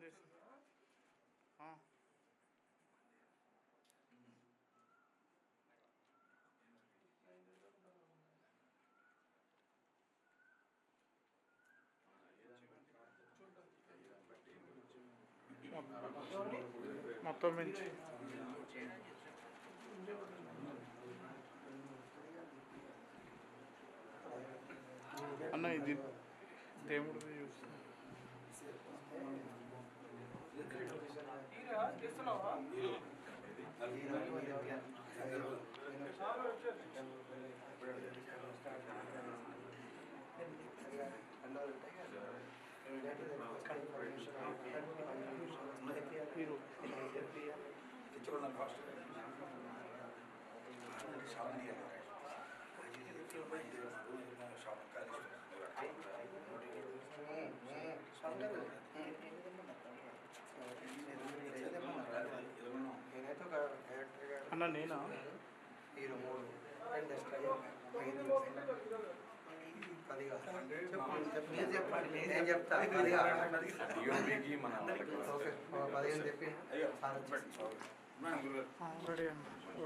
చేసి మొత్తం నుంచి అన్న ఇది దేవుడిది చూస్తున్నా అన్న నేనా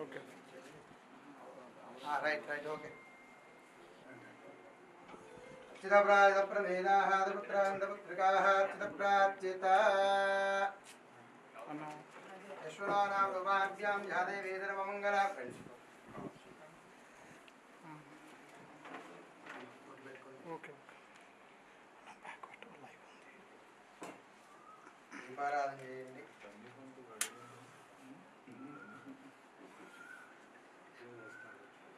ఓకే రైట్ రైట్ ఓకే చిదప్రాజప్రవేదాపుత్రాంతపుత్రికాः చిదప్రాచ్యుత అన్న యశ్వరానాభ్యాం యాదేవేదనమంగళ ఫ్రెండ్స్ ఓకే దీపారాధన చేయండి.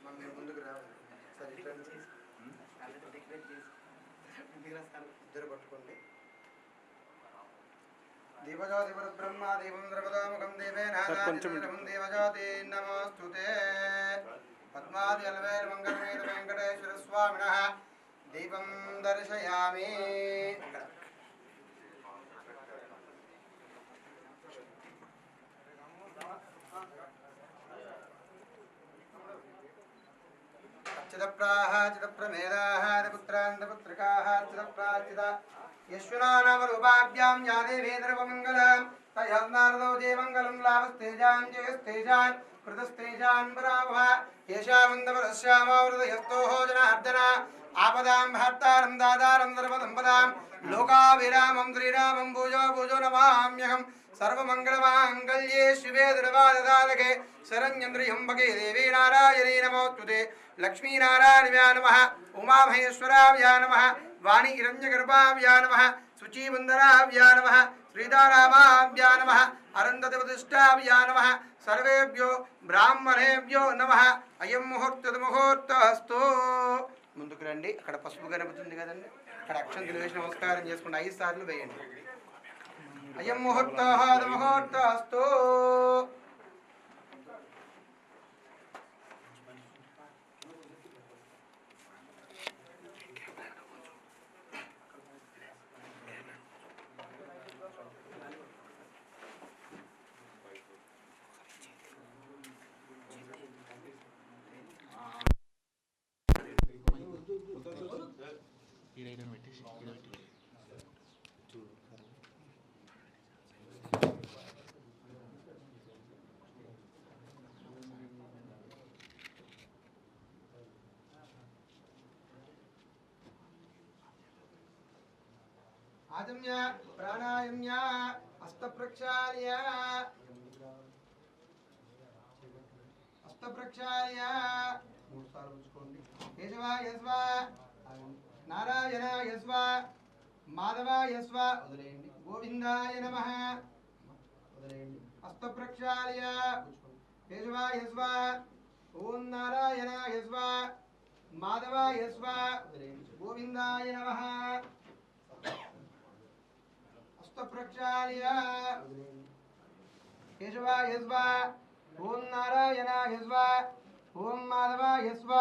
మనం ముందుకు రావాలి సరే ఇద్దరు పట్టుకోండి. దేవజాతి పరబ్రహ్మ దేవం ద్రవదాముఖం దేవేనారాజం దేవజాతి నమోస్తుతే పద్మాది అలవేల మంగళమేద వెంకటేశ్వర స్వామినః దీపం దర్శయామి. చిదప్రాహ చిదప్రమేదాః పుత్రాంతపుత్రికాः చిదప్రాచిత యశ్వనామరూపాభ్యాం యాదేవేదర్వమంగళం తయర్నారదో జయమంగళం లాభస్తేజాం జయస్తేజాన్ కృతస్తేజాన్ పరాభవ యేషామందవరస్యామవృతయస్తోః జనార్దన ఆపదాం భర్తారం దాదారం సర్వదంపదాం లోకాభిరామం శ్రీరామం భూజో భూజో నమామ్యహం సర్వమంగళమాంగళ్యే శివే దుర్వాదదాలకే శరణ్యంద్రియంబకే దేవీ నారాయణీ నమోస్తుతే లక్ష్మీనారాయణవ్యా నమః ఉమామహేశ్వరావ్యా నమః వాణి హిరణ్యగర్భావ్యా నమః శుచీబంధనావ్యా నమః శ్రీధారామావ్యా నమః అరుంధతివతిష్టావ్యా నమః సర్వేభ్యో బ్రాహ్మణేభ్యో నమః. అయం ముహూర్తస్తు. ముందుకు రండి. అక్కడ పసుపు కనబడుతుంది కదండి, అక్కడ అక్షంతలు వేసి నమస్కారం చేసుకుంటే 5 సార్లు వేయండి. అయం ముహూర్తస్తు. ఆజమ్య ప్రాణాయామ్య హస్తప్రక్షాళ్య హస్తప్రక్షాళ్య 3 సార్లు ఉంచుకోండి. కేశవాయ స్వ నారాయణాయ స్వ మాధవాయ స్వ వదిలేయండి. గోవిందాయ నమః వదిలేయండి. హస్తప్రక్షాళ్య కేశవాయ స్వ ఓం నారాయణాయ స్వ మాధవాయ స్వ వదిలేయండి. గోవిందాయ నమః హస్తప్రక్షాళ్య కేశవాయ స్వ ఓం నారాయణాయ స్వ ఓం మాధవాయ స్వ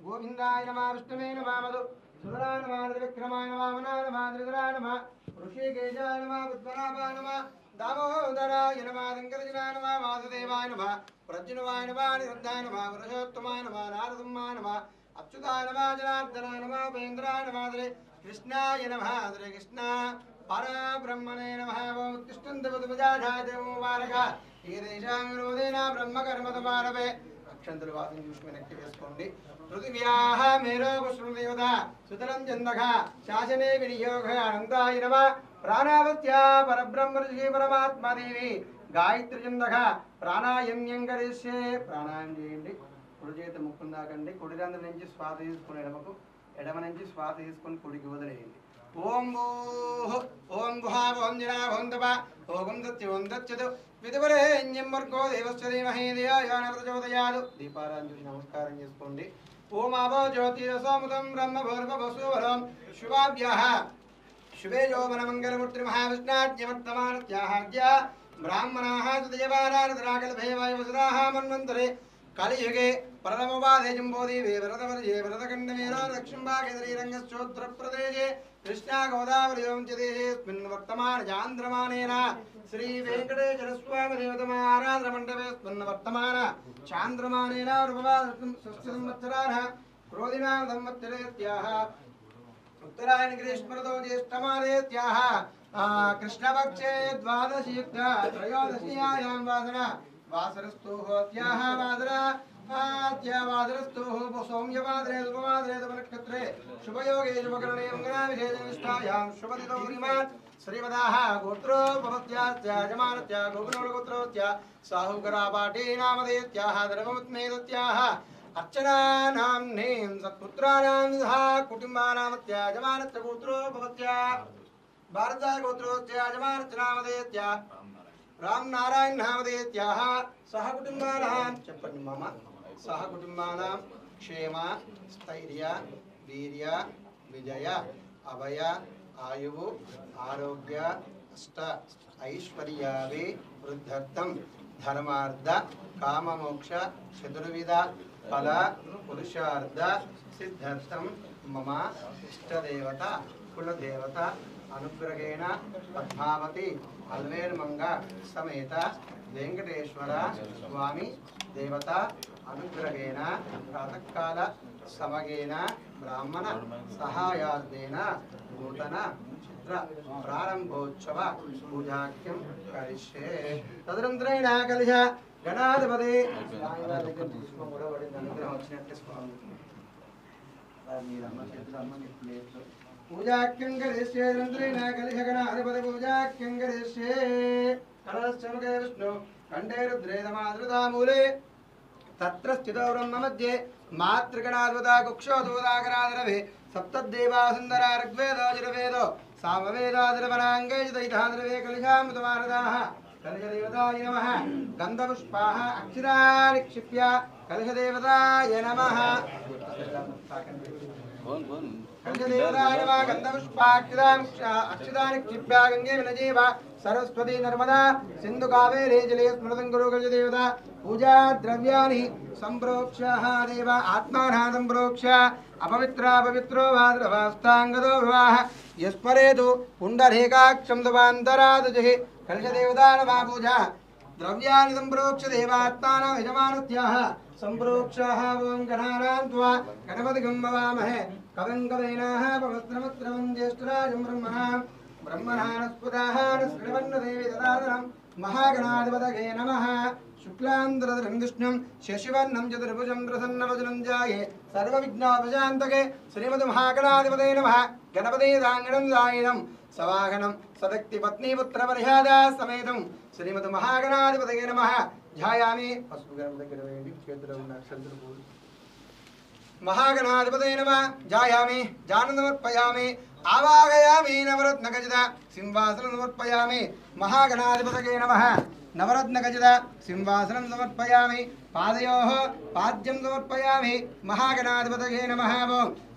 గోవిందాయ నమః. విష్ణువే నమః మధు సుధరాయ నమః త్రివిక్రమాయ నమః వామనాయ నమః త్రిధరాయ నమః ఋషికేశాయ నమః పద్మనాభాయ నమః దామోదరాయ నమః శంకరజనాయ నమః వాసుదేవాయ నమః ప్రజ్ఞవాయ నమః నిరుద్ధాయ నమః పురుషోత్తమాయ నమః నారసింహాయ నమః అచ్యుతాయ నమః జనార్దనాయ నమః ఉపేంద్రాయ నమః कृष्णाय नमः हरे कृष्ण परब्रह्मणे नमः ओम उत्तिष्ठन्तवदुपजाधादेवोवारक ఏదేశాం విరోధేన బ్రహ్మకర్మతమారవే అక్షంతలు వాసం చూసి వెనక్కి వేసుకోండి పృథివ్యాః మేరో పుష్పదేవత సుతలం చందః శాసనే వినియోగ అనంతాయ నమః ప్రాణావత్యా పరబ్రహ్మర్షి పరమాత్మదేవి గాయత్రి చందః ప్రాణాయామం కరిష్యే ప్రాణాయామం చేయండి కుడి చేత ముక్కును తాకండి కుడి రంధ్రం నుంచి శ్వాస తీసుకుని ఎడమకు ఎడమ నుంచి శ్వాస తీసుకొని కుడికి వదిలేయండి ఓం భూః ఓం భువః ఓం జనా ఓం తప ఓం దత్యం దత్యదు విదువరేణ్యం వర్గో దేవస్య ధీమహి ధియో న ప్రచోదయాత్ దీపారాధన చేసి నమస్కారం చేసుకోండి ఓం ఆపో జ్యోతిరసోమృతం బ్రహ్మ భూర్భువస్సువరం శుభాభ్యః శుభే యౌవన మంగళమూర్తి మహావిష్ణాజ్ఞమత్తమానత్యాహార్య బ్రాహ్మణాః సుదేవారాధరాకల్పే వాయువసురాః మన్వంతరే కలియుగే ప్రథమవాదే జంబోదీవే వరదవర్యే వరదఖండమేరా దక్షిణభాగే ప్రదేశే కృష్ణా గోదావరియోం చ దేశేస్మిన్ వర్తమానచాంద్రమానేన శ్రీ వెంకటేశ్వర స్వామి దేవతమారాధనమండపేస్మిన్ వర్తమాన చాంద్రమానేన షష్ఠి సంవత్సరాः క్రోధినామ సంవత్సరేత్యాः ఉత్తరాయణ గ్రీష్మఋతో జ్యేష్ఠమాదేత్యాः కృష్ణపక్షే ద్వాదశీయుక్త త్రయోదశ్యాయాం వాసన వాసరస్తోహోత్యాః వాసరా వాదరస్తోః సౌమ్యవాదరే ఉపవాదరే నక్షత్రే శుభయోగే శుభకరణే మంగళావిశేషనిష్టాయాం శుభదితో శ్రీమాన్ శ్రీమదాః గోత్రోపపత్యాస్య యజమానస్య గోకులగోత్రోస్య సాహుకరాపాఠే నామధేత్యాః ధర్మముత్మేదత్యాః అర్చనానాంనేం సత్పుత్రాణాం సహా కుటుంబానామత్య యజమానస్య గోత్రోపపత్య భారత గోత్రోస్య యజమానస్య నామధేత్య రామ్ నారాయణ నామధేత్యాః సహ కుటుంబానాం చెప్పండి మామ సహ కుటుంబానాం క్షేమ స్థైర్య వీర్య విజయ అభయ ఆయువు ఆరోగ్య అష్ట ఐశ్వర్యావి వృద్ధర్థం ధర్మార్థ కామమోక్ష చతుర్విధ ఫల పురుషార్థ సిద్ధార్థం మమ ఇష్టదేవత కులదేవత అనుగ్రహేణ పద్మావతి అల్వేర్మంగ సమేత వెంకటేశ్వర స్వామి దేవత అనుగ్రహేణ ప్రాతకాల సమగేన బ్రాహ్మణ సహాయార్థేన నూతన చిత్ర ప్రారంభోత్సవ పూజాఖ్యం కరిష్యే తదనంతరేణ కలిశ గణాధిపతి అనుగ్రహం వచ్చినట్టు స్వామి పూజాఖ్యం కరిష్యే తదనంతరేణ కలిశ గణాధిపతి పూజాఖ్యం కరిష్యే కలశముఖే విష్ణు కంఠే రుద్రే తమాదృతామూలే తత్ర స్థితో బ్రహ్మ మధ్యే మాతృగణాద్భుత కుక్షోదోదాకరాదరవే సప్తదేవా సుందర ఋగ్వేదో యజుర్వేదో సామవేదాదరవనాంగైదైతాదరవే కలిశామృతమానదాః కలిశదేవతాయ నమః గంధపుష్పాః అక్షరాన్ని క్షిప్య కలిశదేవతాయ నమః కలిశదేవతాయ నమః గంధపుష్పాక్షరాన్ని క్షిప్య గంగే వినజీవ सरस्वती नर्मदा सिंधु कावेरी जले स्मृतं कुरु देवता पूजा द्रव्याणि संप्रोक्ष्य देव आत्मानः संप्रोक्ष्य अपवित्रा पवित्रो भाद्रवास्तांगदो विवाह यस्मरेतु पुंडरीकाक्षं तवान्तरादजहि कलशदेवता नमः पूजा द्रव्याणि संप्रोक्ष्य देवात्मानः यजमानस्याः संप्रोक्ष्य ओं गणानां त्वा गणपतिं भवामहे कविं कवीनाः पवस्त्रमत्रमं ज्येष्ठराजं ब्रह्मणां ब्रह्मणानस्पदाः श्रीवन्नदेवी ददादनं महागणाधिपतये नमः शुक्लांधरधरं विष्णुं शशिवर्णं चतुर्भुजं प्रसन्नवदनं ध्याये सर्वविघ्नोपशान्तके श्रीमद्महागणाधिपतये नमः गणपते दाङ्गणं दायिनं सवाहनं सदक्तिपत्नीपुत्रपरिहादा समेतं श्रीमद्महागणाधिपतये नमः ध्यायामि महागणाधिपतये नमः ध्यायामि जानन्दमर्पयामि आवाहयामि नवरत्नगजद सिंहासनं समर्पयामि महागणाधिपतये नमः नवरत्नगजद सिंहासनं समर्पयामि पादयोः पाद्यं समर्पयामि महागणाधिपतये नमः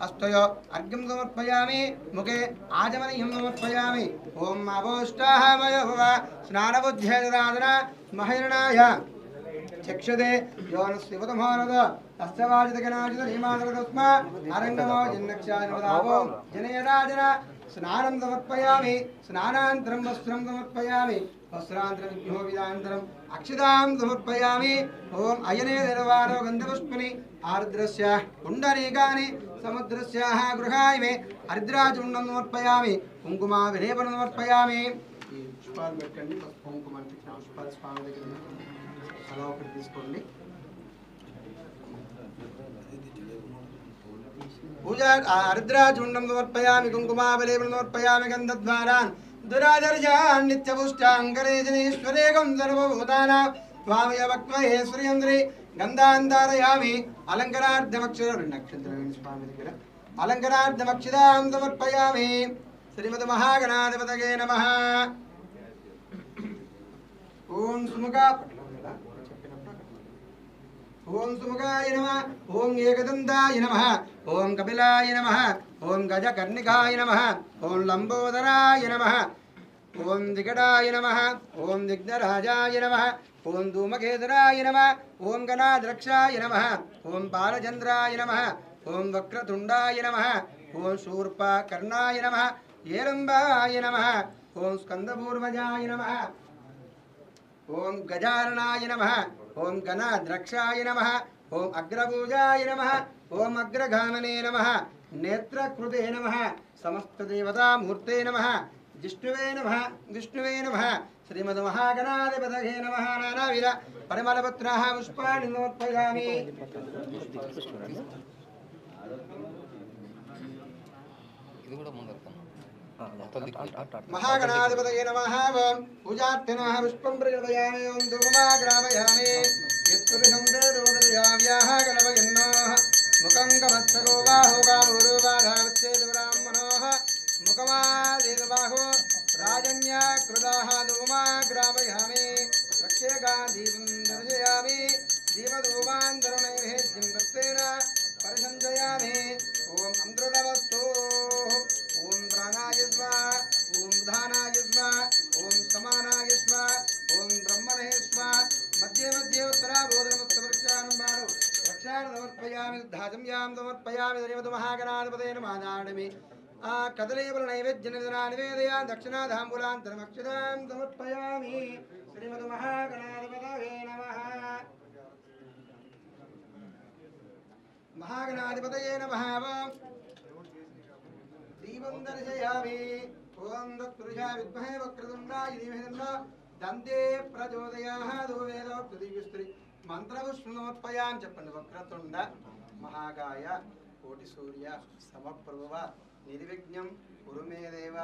हस्तयो अर्घ्यं समर्पयामि मुखे आचमनीयं समर्पयामि ओं माभोष्टाः मयो भव स्नानबुद्ध्यैर्दादना महर्णाय चक्षते योनस्विवतमोनद तस्वाजितगणाजितनीमादरदस्मा अरङ्गमो जन्नक्षानिवदावो जनयराजन स्नानं समर्पयामि स्नानान्तरं वस्त्रं समर्पयामि वस्त्रान्तरं विघ्नोविदान्तरम् अक्षतां समर्पयामि ओम अयने निर्वाणो गन्धपुष्पनि आर्द्रस्य पुण्डरीकानि समुद्रस्याः गृहाय मे हरिद्राचूर्णं समर्पयामि कुङ्कुमाभिलेपनं समर्पयामि पुष्पाలు పెట్టండి కుంకుమ పుష్పాలు స్వామి దగ్గర అలా ఒకటి తీసుకోండి पूजा हरिद्राचूर्णं समर्पयामि कुङ्कुमाभिलेपनं समर्पयामि गन्धद्वारान् दुरादर्शान् नित्यपुष्टाङ्गरेजनेश्वरेकं सर्वभूतानां स्वामय वक्वये श्रियन्द्रे गन्धान् धारयामि अलङ्कारार्धमक्षरनक्षत्रं स्वामी దగ్గర अलङ्कारार्धमक्षदां समर्पयामि श्रीमद्महागणाधिपतये नमः ओम सुमुखा ओम सुमुखाय नमः ओम एकदन्ताय नमः ओम कपिलाय नमः ओम गजकर्णिकाय नमः ओम लंबोदराय नमः ओम दिगडाय नमः ओम दिग्धराजाय नमः ओम धूमकेतुराय नमः ओम गणाध्यक्षाय नमः ओम बालचन्द्राय नमः ओम वक्रतुण्डाय नमः ओम शूर्पकर्णाय नमः येरम्बाय नमः ओम स्कन्दपूर्वजाय नमः ओम गजाननाय नमः ओम गणाध्यक्षाय नमः ओम अग्रपूजाय नमः ओम अग्रगामने नमः नेत्रकृते नमः समस्त देवता मूर्ते नमः विष्णुवे नमः श्रीमद्महागणाधिपतये नमः नानाविध परिमलपत्राः पुष्पाणि समर्पयामि महागणाधिपतये नमः पूजार्थे नमः पुष्पं प्रकल्पयामि ओम धूमाग्रापयामि यत्पुरुषं वेदोदयाव्याः कल्पयन्नोः मुखं कमत्सको बाहो कामूरुबाधावच्छेदब्राह्मणोः मुखमादेदबाहो राजन्याकृताः धूमाग्रापयामि रक्षेकादीपं दर्शयामि दीपधूमान्तरणैवेद्यं दत्तेन परिसञ्जयामि ओम अमृतवस्तु ओम प्राणाय स्वाहा ओम धानाय स्वाहा ओम समानाय स्वाहा ओम ब्रह्मणे स्वाहा मध्ये मध्ये उत्तराबोधनमुक्तवृक्षानं बाणो रक्षां समर्पयामि धाजं यां समर्पयामि श्रीमद्महागणाधिपतये नमः नाडमि कदलीफलनैवेद्यनिवेदना निवेदया दक्षिणाधाम्बूलान्तरमक्षतां समर्पयामि श्रीमद्महागणाधिपतये नमः महागणाधिपतये नमः दीपं दर्शयामि ओम दत्पुरुषा विद्महे वक्रतुण्डाय धीमहि तन्नो दन्ते प्रचोदयात् वेदोक्तदिव्यस्त्री मंत्रपुष्पं समर्पयामि చెప్పండి వక్రతుండ మహాకాయ కోటి సూర్య సమప్రభవ నిర్విఘ్నం కురు మే దేవ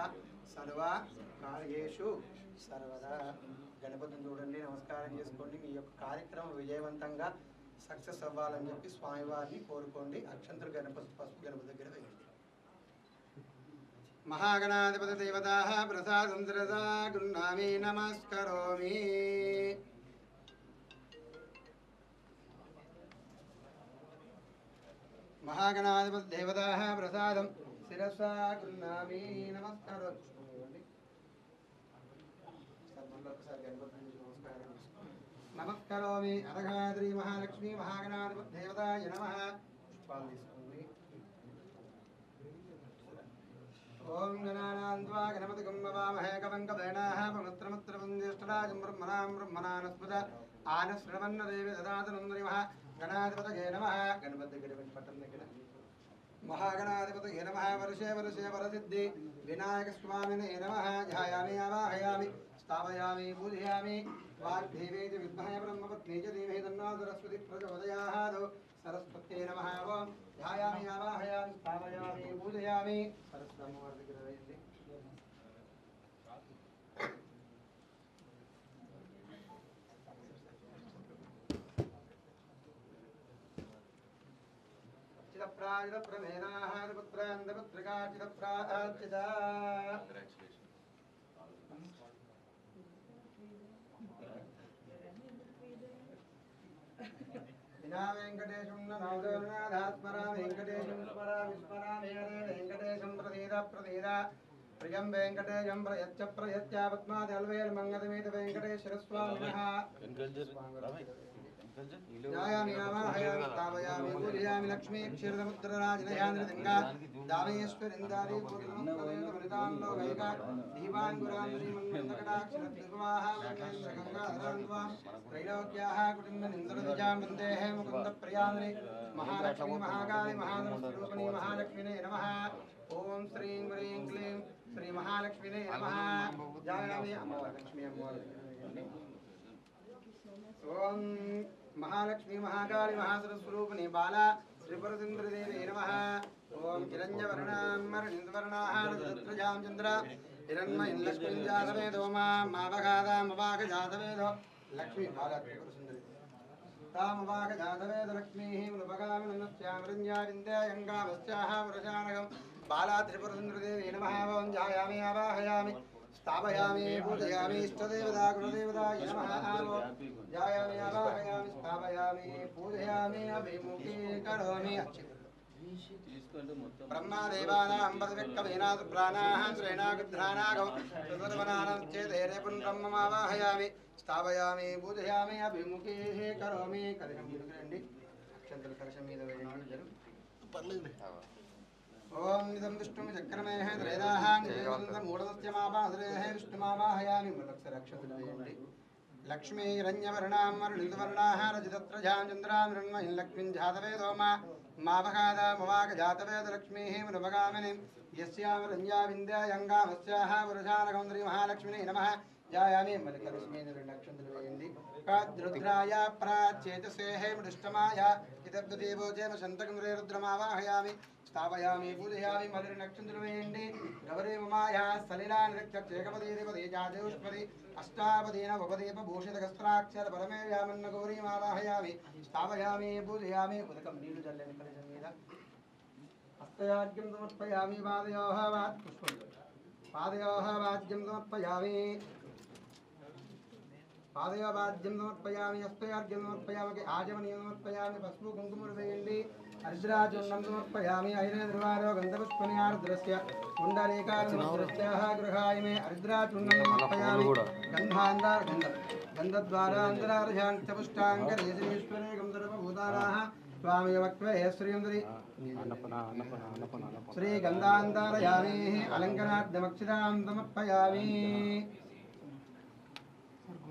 సర్వ కార్యేషు సర్వదా గణపతిని చూడండి నమస్కారం చేసుకోండి మీ యొక్క కార్యక్రమం విజయవంతంగా సక్సెస్ అవ్వాలని చెప్పి స్వామివారిని కోరుకోండి అక్షంతలు గణపతి పసుపు గణపతి దగ్గర వేయండి महागणाधिपति देवताः प्रसादं शिरसा गृह्णामि नमस्करोमि महागणाधिपति देवताः प्रसादं शिरसा गृह्णामि नमस्करोमि नमस्करोमि अरगाद्री महालक्ष्मी महागणाधिपति देवताय नमः ओम गणानान्त्वा गणपतिं नमामहे कवं कवेनाः पवित्रमुत्रं ज्येष्ठराजं ब्रह्मणास्पद आनश्रवन्नदेवी ददातनन्दरिमः गणाधिपतये नमः गणपतिगिरिपट्टन्नगिर महागणाधिपतये नमः वर्षे वर्षे वरसिद्धि विनायकस्वामिने नमः ध्यायामि आवाहयामि स्थापयामि पूजयामि वाग्देवी च विद्महे ब्रह्मपत्नी च धीमहि तन्नो सरस्वती प्रचोदयात् सरस्वत्यै नमः ओम ध्यायामि आवाहयामि स्थापयामि पूजयामि वेंकटेशं नमोदरनाथात्मरा वेंकटेशं स्मरामि हरे वेंकटेशं प्रसीद प्रियं वेंकटेशं प्रयच्च पद्मादि अलवेल मंगलमेत वेंकटेश्वर स्वामिनः ध्यायामि आवाहयामि स्थापयामि पूजयामि लक्ष्मी क्षीरसमुद्रराजनयान्द्रगङ्गा दामेश्वरिन्दारी पूर्णमुत्तरेण लोकैका दीपाङ्कुरान् श्रीमन्मन्दकटाक्षरद्विवाः गङ्गाधरान्त्वा त्रैलोक्याः कुटुम्बनिन्दरद्विजां वन्देः मुकुन्दप्रियामिनि महालक्ष्मी महाकाली महाधनस्वरूपिणी महालक्ष्मीने नमः। ओम श्रीं ह्रीं क्लीं श्री महालक्ष्मीने नमः। ध्यायामि अम्बालक्ष्मी ओम महालक्ष्मी महाकाली महासरस्वरूपिणी बाला श्रीपरसिंद्रदेवी नमः। ओम हिरण्यवर्णामरणिन्द्वर्णाहारद्रजां चन्द्र हिरण्मयीं लक्ष्मीं जातवेदो मावघादामवाघजातवेदो लक्ष्मी बाला त्रिपुरसुन्दरी तामवाघजातवेदो लक्ष्मीः मुलभगामिनस्यामृञ्जाविन्द्यायङ्गामस्याः वरजानकं बाला त्रिपुरसुन्दरीदेवी नमः। ओं ध्यायामि आवाहयामि स्थापयामि पूजयामि इष्टदेवता गुरुदेवताय नमः। ध्यायामि आवाहयामि स्थापयामि पूजयामि अभिमुखी करोमि ब्रह्मदेवानां पदविक्कवीनाथ प्राणाः श्रेणागुध्रानागं चतुर्वनानं चेदेरे पुनर्ब्रह्ममावाहयामि स्थापयामि पूजयामि अभिमुखी करोमि कदिनं गिरिग्रण्डि अक्षन्तल कलशमीद वेणि ओम इदं विष्णुं चक्रमेः त्रयदाः निवेदन्तं मूढदस्यमापाधरेः विष्णुमावाहयामि मृदक्षरक्षतुल्येन्दि लक्ष्मी हिरण्यवर्णां वर्णितवर्णाः रजतत्रजां चन्द्रां मृण्मयीं लक्ष्मीं जातवेदो मावघादामवाघजातवेद लक्ष्मीः मृभगामिनीं यस्यामरञ्जाविन्द्यायङ्गामस्याः वरजानकं श्रीमहालक्ष्मीने नमः। ध्यायामि मलिकलक्ष्मीर्लक्षन्तुल्येन्दि प्राद्रुद्राय प्राच्चेतसेः मृष्टमाय इतद्देवोजेम शन्तकं रुद्रमावाहयामि स्थापयामि पूजयामि मलिर्नक्षत्रवेण्डि गौरी ममाया सलिला निरक्षेकपदी देवदी जाजोष्पदी अष्टापदी नवपदीपभूषितकस्त्राक्षर परमे व्यामन्न गौरीमावाहयामि स्थापयामि पूजयामि उदकं नीलुजल्लेन कलशमेद हस्तयाज्ञं समर्पयामि पादयोः वाज्यं समर्पयामि पादयोवाज्यं समर्पयामि हस्तयाज्ञं समर्पयामि आजमनीयं समर्पयामि पस्पु कुङ्कुमवेण्डि अर्द्राचूर्णं समर्पयामि ऐनेन्द्रवारो गन्धपुष्पनिहारद्रस्य कुण्डलीकारद्रस्याः गृहाय मे अर्द्राचूर्णं समर्पयामि गन्धान्तारगन्धद्वारान्तरार्षान्त्यपुष्टाङ्गरेश्वरे गन्धर्वभूतानाः स्वामी वक्त्वे श्रीयन्द्री श्रीगन्धान्तारयामि अलङ्कराद्यमक्षितां समर्पयामि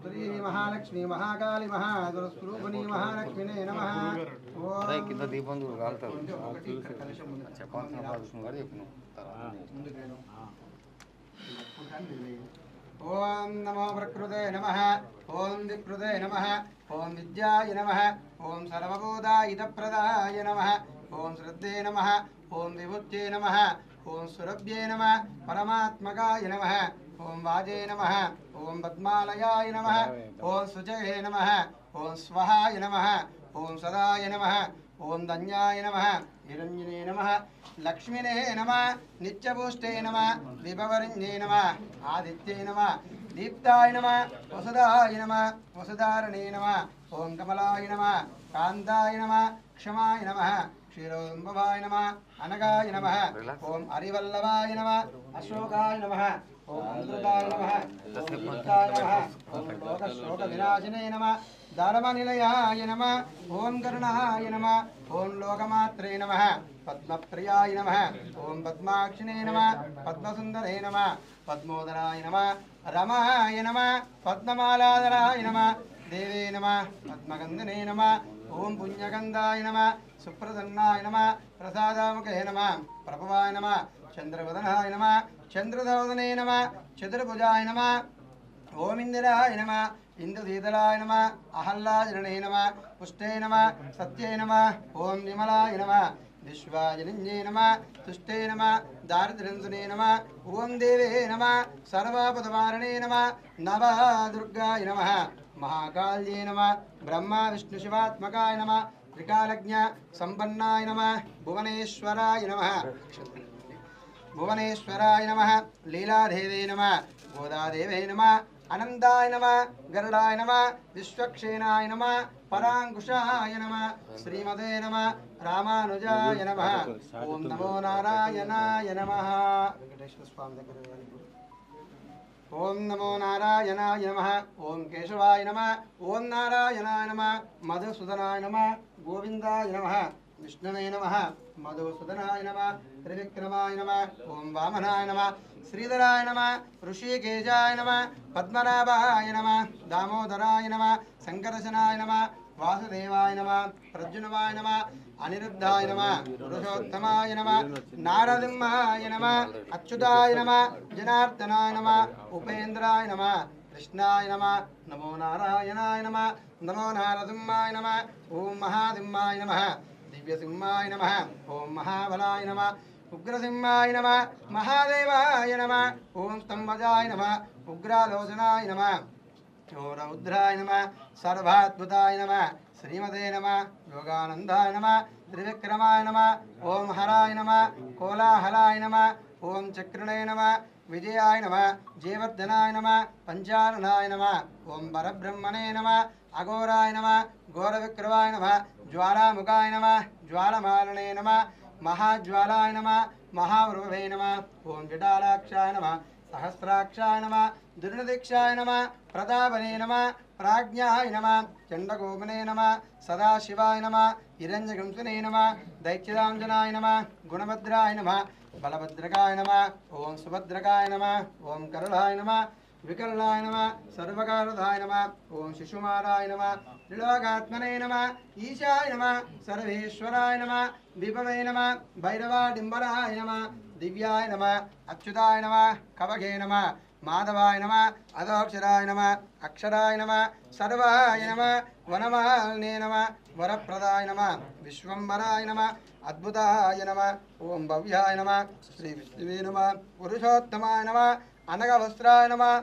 श्री महालक्ष्मी महाकाली महासरस्वरूपिणी महालक्ष्मीने नमः। కింద దీపం కాలుతారు చెప్పాల్సిన విష్ణు గారు చెప్పిన ओम नमो प्रकृते नमः ओम विकृते नमः ओम विद्याय नमः ओम सर्वभूतायुधप्रदाय नमः ओम श्रद्धे नमः ओम विभुत्ये नमः ओम सुरभ्ये नमः परमात्मकाय नमः ओम वाजे नमः ओम पद्मालयाय नमः ओम शुचये नमः ओम स्वहाय नमः ओम सदाय नमः ओम धन्याय नमः हिरण्यने नमः लक्ष्मीने नमः नित्यपुष्टे नमः विभवरिण्ये नमः आदित्ये नमः दीप्ताय नमः वसुदाय नमः वसुधारणे नमः ओम कमलाय नमः कान्ताय नमः क्षमाय नमः क्षीरोद्भवाय नमः अनगाय नमः ओम हरिवल्लभाय नमः अशोकाय नमः ओम अमृताय नमः ओम नित्याय नमः ओम लोकशोकविनाशिने नमः धर्मनिलयाय नमः ओम करुणाय नमः ओम लोकमात्रे नमः पद्मप्रियाय नमः ओम पद्माक्षिणे नमः पद्मसुन्दरे नमः पद्मोदराय नमः रमाय नमः पद्ममालाधराय नमः देवे नमः पद्मगन्धने नमः ओम पुण्यगन्धाय नमः सुप्रसन्नाय नमः प्रसादामुखे नमः प्रभवाय नमः चन्द्रवदनाय नमः चन्द्रधवदने नमः चतुर्भुजाय नमः ओम इंदिराय नमः इंदुशीतलाय नमः अहल्लाजने नमः पुष्टे नमः सत्ये नमः ओम विमलाय नमः विश्वाजनिन्ये नमः तुष्टे नमः दारिद्र्यंसुने नमः ओम देवे नमः सर्वापदवारणे नमः नवदुर्गाय नमः महाकाल्ये नमः ब्रह्मा विष्णु शिवात्मकाय नमः त्रिकालज्ञ संपन्नाय नमः भुवनेश्वराय नमः भुवनेश्वराय नमः लीलादेवे नमः गोदादेवे नमः अनंताय नमः गरुडाय नमः विश्वक्षेनाय नमः परांकुशाय नमः श्रीमते नमः रामानुजाय नमः ओम नमो नारायणाय नमः। वेंकटेश्वर स्वामी ఓం నమో నారాయణాయ నమః. ఓం కేశవాయ నమః. ఓం నారాయణాయ నమః. మధుసూదనాయ నమః. గోవిందాయ నమః. విష్ణువే నమః. మధుసూదనాయ నమః. త్రివిక్రమాయ నమః. ఓం వామనాయ నమః. శ్రీధరాయ నమః. ఋషికేశాయ నమః. పద్మనాభాయ నమః. దామోదరాయ నమః. సంకర్షణాయ నమః. వాసుదేవాయ నమః. ప్రద్యుమ్నాయ నమః. అనిరుద్ధాయ నమః. పురుషోత్తమాయ నమః. నారసింహాయ నమః. అచ్యుతాయ నమః. జనార్దనాయ నమః. ఉపేంద్రాయ నమః. కృష్ణాయ నమః. నమో నారాయణాయ నమః. నమో నారసింహాయ నమః. ఓం మహాసింహాయ నమః. దివ్యసింహాయ నమః. ఓం మహాబలాయ నమః. ఉగ్రసింహాయ నమః. మహాదేవాయ నమః. ఓం స్తంభజాయ నమః. ఉగ్రాలోచనాయ నమః. ఓం రౌద్రాయ నమః. సర్వాద్భుతాయ నమః. శ్రీమతే నమః. యోగానందాయ నమః. త్రివిక్రమాయ నమః. ఓం హరాయ నమః. కోలాహలాయ నమః. ఓం చక్రణే నమః. విజయాయ నమః. జయవర్ధనాయ నమః. పంచారణాయ నమః. ఓం పరబ్రహ్మణే నమః. అఘోరాయ నమః. ఘోరవిక్రమాయ నమః. జ్వాలాముఖాయ నమః. జ్వాలమాలనే నమః. మహాజ్వాలాయ నమః. మహావృభవే నమః. ఓం విడాలాక్షాయ నమః. సహస్రాక్షాయ నమః. దుర్నిదీక్షాయ నమః. ప్రతాపనే నమః. ప్రాజ్ఞాయ నమః. చండగోపనే నమః. సదాశివాయ నమః. హిరణ్యగంసునే నమః. దైత్యదాంజనాయ నమః. గుణభద్రాయ నమః. బలభద్రకాయ నమః. ఓం సుభద్రకాయ నమః. ఓం కరుణాయ నమః. వికల్లాయ నమః. సర్వకారదాయ నమః. ఓం శిశుమారాయ నమః. త్రిలోకాత్మనే నమః. ఈశాయ నమః. సర్వేశ్వరాయ నమః. విభవే నమః. భైరవాడింబరాయ నమః. దివ్యాయ నమః. అచ్యుతాయ నమః. కవగే నమః. మాధవాయ నమః. అదోక్షరాయ నమః. అక్షరాయ నమః. సర్వాయ నమః. వనమాలినే నమః. వరప్రదాయ నమః. విశ్వంబరాయ నమః. అద్భుతాయ నమః. ఓం భవ్యాయ నమః. శ్రీ విష్ణువే నమః. పురుషోత్తమాయ నమః. అనగవస్త్రాయ నమః.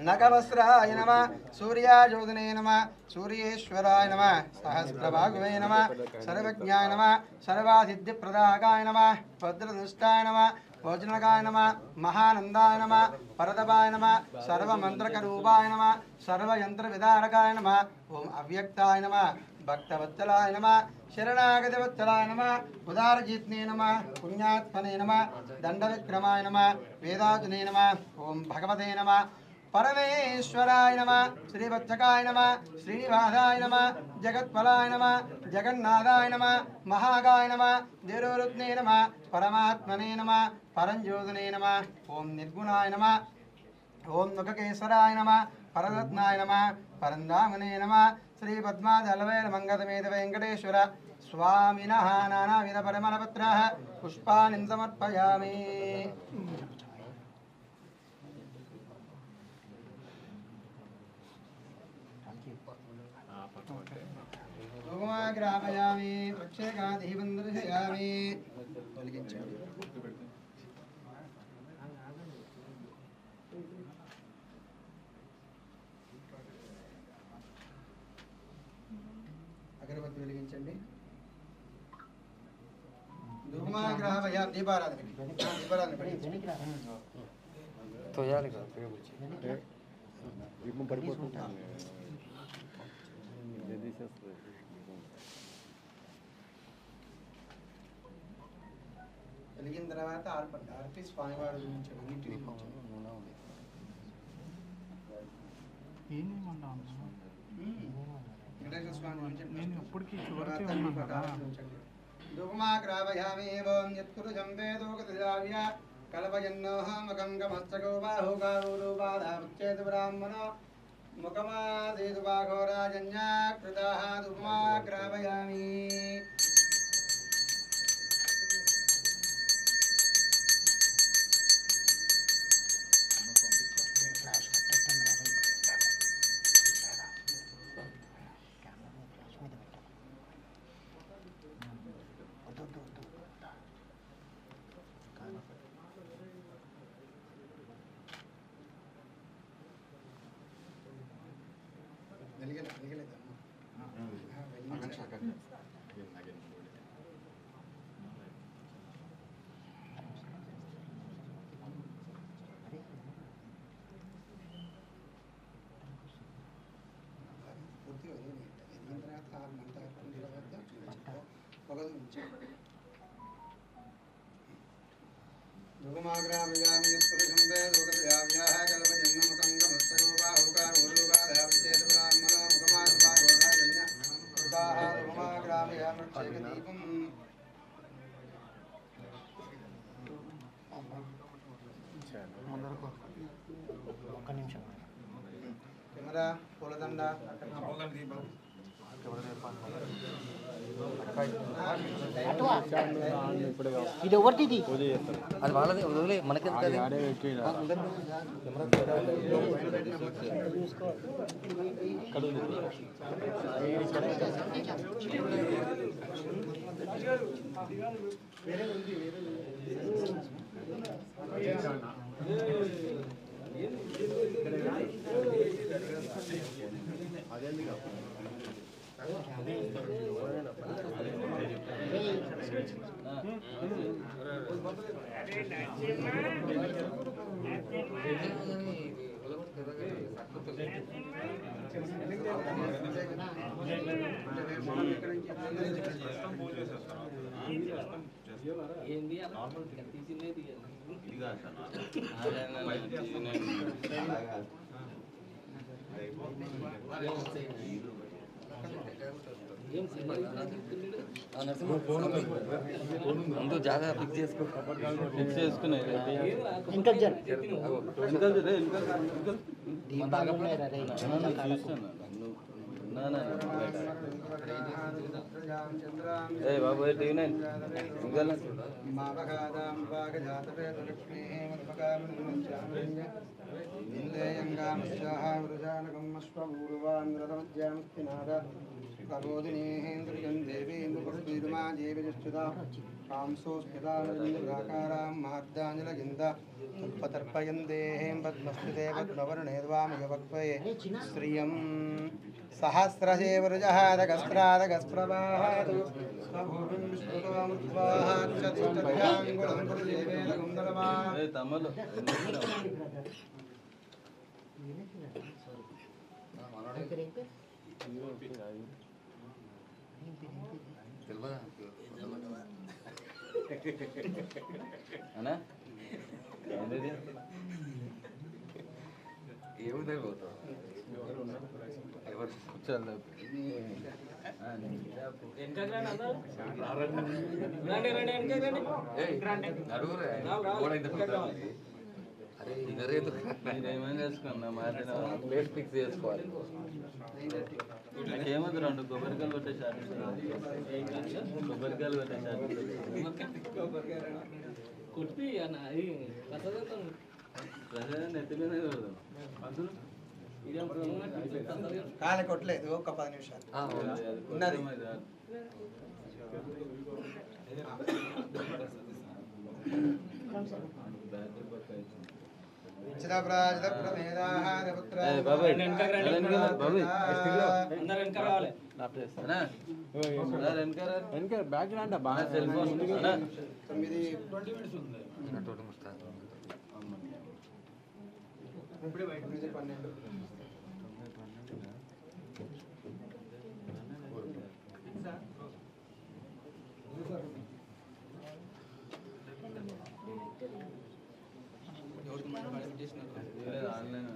నగవస్త్రాయ నమః. సూర్యాజ్యోతినే నమః. సూర్యేశ్వరాయ నమః. సహస్రభాగువే నమః. సర్వజ్ఞాయ నమః. సర్వాసిద్ధిప్రదాకాయ నమః. భద్రదుష్టాయ నమః. భోజనకాయ నమః. మహానందాయ నమః. పరదపాయ నమః. సర్వమంత్రకరూపాయ నమః. సర్వయంత్రవిదారకాయ నమః. ఓం అవ్యక్తాయ నమః. భక్తవత్సలాయ నమః. శరణాగతవత్సలాయ నమః. ఉదారజిత్నే నమః. పుణ్యాత్మనే నమః. దండవిక్రమాయ నమః. వేదాతునే నమః. ఓం భగవతే నమః. పరమేశ్వరాయ నమః. శ్రీవత్సకాయ నమః. శ్రీనివాసాయ నమః. జగత్ఫలాయ నమః. జగన్నాథాయ నమః. మహాగాయ నమః. దేవరత్నే నమః. పరమాత్మనే నమః. పరంజ్యోతినే నమః. ఓం నిర్గుణాయ నమః. ఓం ముఖకేశ్వరాయ నమః. పరరత్నాయ నమః. పరంధామనే నమః. శ్రీ పద్మాదళవేల మంగళమేద వెంకటేశ్వర స్వామినః నానావిధ పరిమళపత్రాः పుష్పాణి సమర్పయామి. గ్రామయామి ప్రక్షేకాదీపం దర్శయామి. అగరబత్తి వెలిగించండి. ధూమాగ్రహమయ దీపారాధన తోయాలి కదా దీపం పడిపోతుంది. వెలిగిన తర్వాత ఆర్పి స్వామివారి గురించి అన్నింటినీ వెంకటేశ్వర స్వామి గురించి నేను ఎప్పటికీ చివరికి ఉన్నాను కదా. ధూమాగ్రావయామి ఓం యత్కురుజం వేదోగతిజావ్య కల్పయన్నోహమకం గమస్తకో బాహుకారూపాదాముచ్చేతు బ్రాహ్మణో ముఖమాదేతు బాఘోరాజన్యాకృతాః ధూమాగ్రావయామి. ధూమాగ్రామయామి పురుషం వేదోగతిజావ్య ఒక్క నిమిషం కెమెరా పూలదండ ఇది ఎవరిది అది వాళ్ళది వదిలే మనకి ముందు జాగా ఫిక్స్ చేసుకునే బాబు प्रबोधिनेन्द्रियं देवीन्द्रपुष्पीरुमा देवीजुष्टुता कांसोस्फिताकारां महार्दाञ्जलगिन्द तर्पयन्देहें पद्मस्थिते पद्मवर्णेर्वामयवक्त्वये श्रियं सहस्रशेवरुजहादगस्त्रादगस्प्रवाहादु स्वभूमिं विश्रुतवामुद्वाहाच्चतिष्ठध्याङ्गुलं गुरुदेवेन गुन्दलमा అన్నా ఏముంది పోతావు అరే ఇదేమేం చేసుకున్నా మారిన ప్లేట్ ఫిక్స్ చేసుకోవాలి ఏమద్దు రెండు కొబ్బరికాయలు పెట్టేసారు కొబ్బరికాయలు పెట్టేసారు కొట్టి నెత్తి మీద కాలే కొట్టలేదు ఒక 10 నిమిషాలు ఉన్నది బ్యాక్ రండి బాగా సెల్ ఫోన్ 9:20 ఇప్పుడే బయట 12 ఆన్లైన్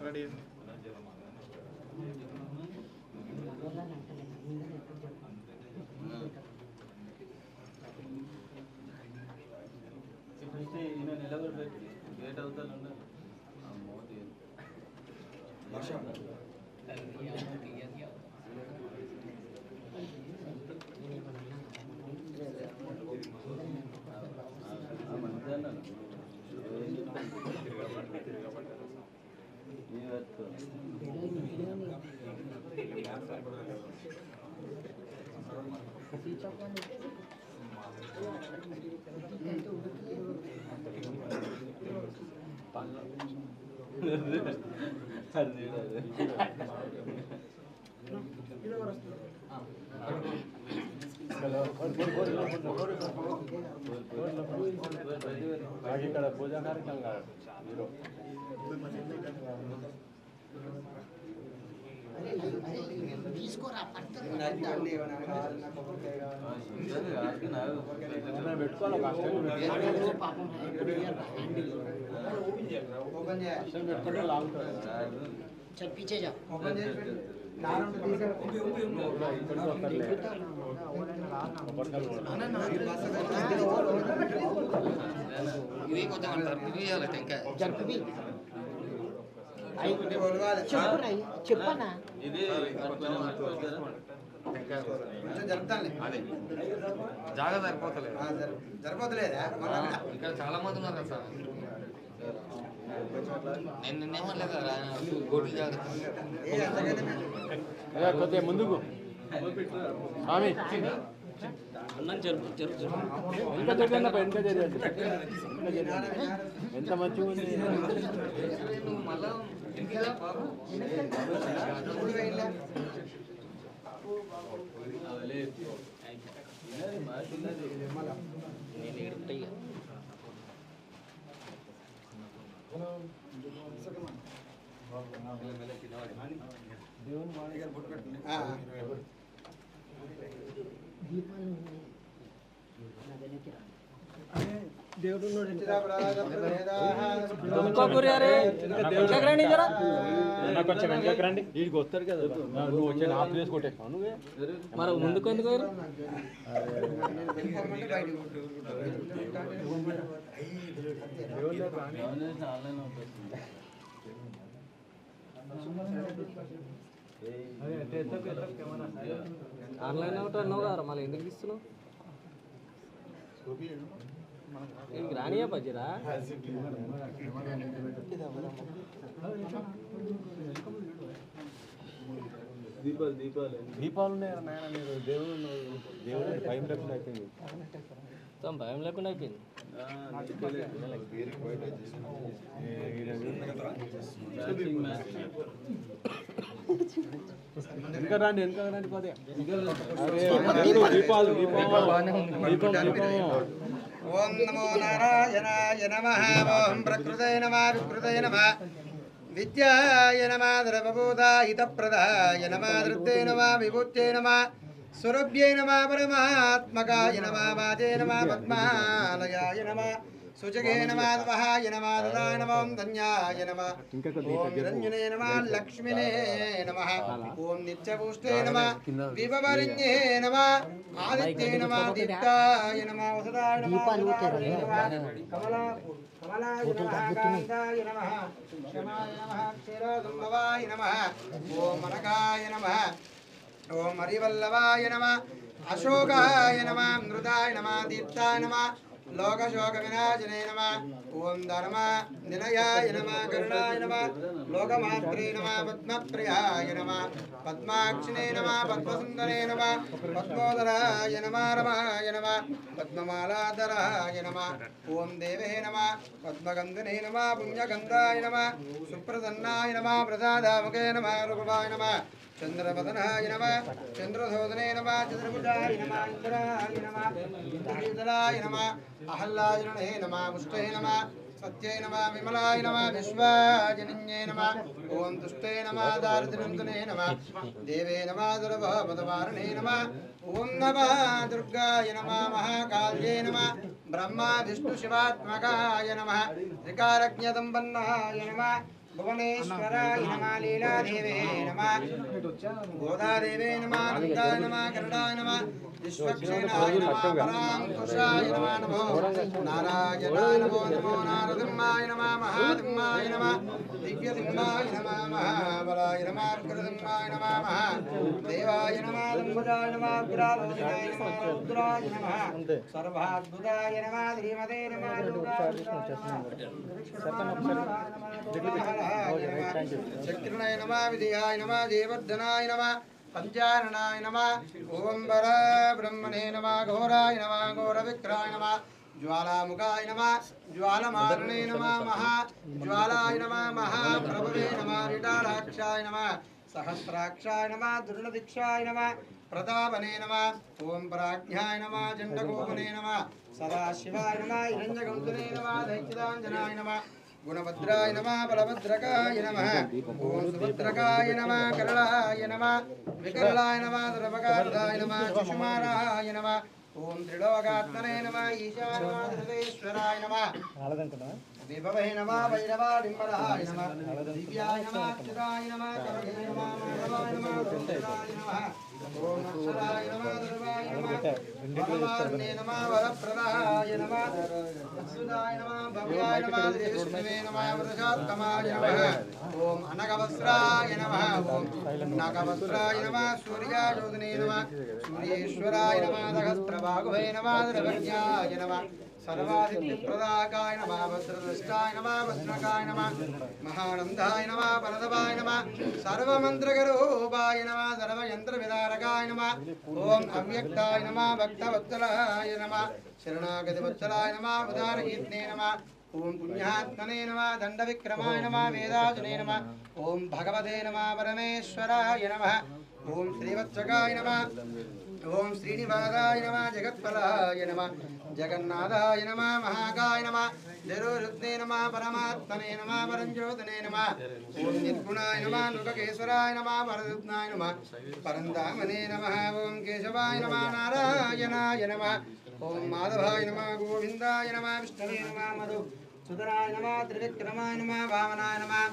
రెడీ ఈయన నిలబెట్టి గేట్ అవుతాను మోదీ ఇక్కడ పూజా కార్యక్రమం కాదు పెట్టుకోవాలి పెట్టుకుంటే లాగుతారు పీछे जाओ చెప్పనా ఇది జరుపుతాను జాగా సరిపోతలేదు సరిపోతలేదా ఇక్కడ చాలా మంది ఉన్నారు కదా సార్ నేను నిన్నేమనలేదు కదా గోటి జాగ్రత్త కొద్దిగా ముందుకు స్వామి ఎంత జరిగిందప్ప ఎంత జరిగింది ఎంత మంచిగా ఉంది నువ్వు మళ్ళా ఇంటికి రా బాబు కొంచెం వెనకకి రండి వీడికి వస్తారు కదా నువ్వు వచ్చే నా ప్లేస్ కొట్టేస్తావు నువ్వే మరి ముందుకు ఎందుకు ఆన్లైన్ అవుట్ అన్నావు కదా మళ్ళీ ఎందుకు ఇస్తున్నావు రానియా పచ్చిరా దీపాలు ఉన్నాయా నాయన మీరు దేవుడు భయం లేకుండా అయిపోయింది భయం లేకుండా అయిపోయింది ఇంకా రండి వెనక రండి కొద్దిగా దీపాలు ఓం నమో నారాయణాయ నమః ఓం ప్రకృతే నమః వికృతే నమః విద్యాయ నమః ద్రవభూతాయితప్రదాయ నమః ధృతే నమః విభూత్యై నమః స్వరూప్యై నమః పరమాత్మకాయ నమః వాదే నమః పద్మాలయాయ నమః సుజగే నమః వహాయ నమః దదాయ నమః ధన్యాయ నమః ఓం నిరంజనే నమః లక్ష్మినే నమః ఓం నిత్యపుష్టే నమః విభవరిణ్యే నమః ఆదిత్యే నమః దీప్తాయ నమః వసుదాయ నమః కమలాయ నమః కాంతాయ నమః క్షమాయ నమః క్షీరోదంభవాయ నమః ఓం మనకాయ నమః ఓం హరివల్లభాయ నమః అశోకాయ నమః మృదాయ నమః దీప్తాయ నమః లోకశోక వినాశనే నమః ఓం ధర్మ నిలయాయ నమః కరుణాయ నమః లోకమాత్రే నమః పద్మప్రియాయ నమః పద్మాక్షినే నమః పద్మసుందరే నమః పద్మోదరాయ నమః రమాయ నమః పద్మమాలాధరాయ నమః ఓం దేవే నమః పద్మగంధనే నమః పుణ్యగంధాయ నమః సుప్రసన్నాయ నమః ప్రసాదాముఖే నమః రఘువాయ నమః చంద్రవదనాయ నమః చంద్రశోధనే నమః చంద్రభుజాయ నమః ఇంద్రాయ నమః ఇంద్రశీతలాయ నమః అహల్లాజనే నమః ముష్టే నమః సత్యై నమః విమలాయ నమః విశ్వాజనిన్యే నమః ఓం తుష్టే నమః దారిద్ర్యంతనే నమః దేవే నమః దుర్భవపదవారణే నమః ఓం నమః దుర్గాయ నమః మహాకాళ్యే నమః బ్రహ్మ విష్ణు శివాత్మకాయ నమః త్రికారజ్ఞదంబన్నాయ నమః భువనేశ్వరాయ నమః లీలాదేవే నమః గోదాదేవే నమః నందాయ నమః గరుడాయ నమః విశ్వక్షేణాయ నమః పరాంకుశాయ నమః నమో నారాయణాయ నమో నమో నారసింహాయ నమః మహాసింహాయ నమః దివ్యసింహాయ నమః మహాబలాయ నమః ఉగ్రసింహాయ నమః మహాదేవాయ నమః దంబుజాయ నమః ఉగ్రాలోచనాయ నమః రుద్రాయ నమః సర్వాద్భుతాయ నమః శ్రీమతే నమః చక్రణాయ నమః విజయాయ నమః జయవర్ధనాయ నమః పంచారణాయ నమః ఓం వర బ్రహ్మణే నమః ఘోరాయ నమః ఘోరవిక్రాయ నమః జ్వాలాముఖాయ నమః జ్వాలమారణే నమః మహా జ్వాలాయ నమః మహాప్రభవే నమః విఠాలాక్షాయ నమః సహస్రాక్షాయ నమః దుర్ణదీక్షాయ నమః ప్రతాపనే నమః ఓం ప్రాజ్ఞాయ నమః జండగోపనే నమః సదాశివాయ నమః హిరణ్యగౌతమే నమః దైత్యదాంజనాయ నమః గుణభద్రాయ నమః బలభద్రకాయ నమః ఓం సుభద్రకాయ నమః కరళాయ నమః వికరళాయ నమః దురపకారాయ నమః శిశుమారాయ నమః ఓం త్రిలోకాత్మనే నమః ఈశానాయ సర్వేశ్వరాయ నమః విభవే నమః వైరవాడింబరాయ నమః దివ్యాయ నమః అచ్యుతాయ నమః కరగే నమః మాధవాయ నమః రుద్రాయ నమః ఓం అక్షరాయ నమః దుర్వాయ నమః వరమార్ణే నమః వరప్రదాయ నమః అచ్యుతాయ నమః భవ్యాయ నమః శ్రీవిష్ణువే నమః వరజాత్తమాయ నమః ఓం అనగవస్త్రాయ నమః ఓం నాగవస్త్రాయ నమః సూర్యాజ్యోతినే నమః సూర్యేశ్వరాయ నమః సహస్రబాహువే నమః ద్రవజ్ఞాయ నమః सर्वादित्यप्रदाकाय नमः भद्रदृष्टाय नमः भद्रकाय नमः महानन्दाय नमः परदवाय नमः सर्वमन्त्रगरूपाय नमः सर्वयन्त्रविदारकाय नमः ॐ अव्यक्ताय नमः भक्तवत्सलाय नमः शरणागतिवत्सलाय नमः उदारकीर्तने नमः ॐ पुण्यात्मने नमः दण्डविक्रमाय नमः वेदाजुने नमः ॐ भगवते नमः परमेश्वराय नमः ॐ श्रीवत्सकाय नमः ओम श्रीनिवासाय नमः जगत्फलाय नमः जगन्नाथाय नमः महाकाय नमः जरोरुद्ने नमः परमात्मने नमः परञ्ज्योतिने नमः ओम निर्गुणाय नमः लोककेश्वराय नमः वरदुत्नाय नमः परन्दामने नमः ओम केशवाय नमः नारायणाय नमः ओम माधवाय नमः गोविन्दाय नमः विष्णवे नमः मधु सुधराय नमः त्रिविक्रमाय नमः वामनाय नमः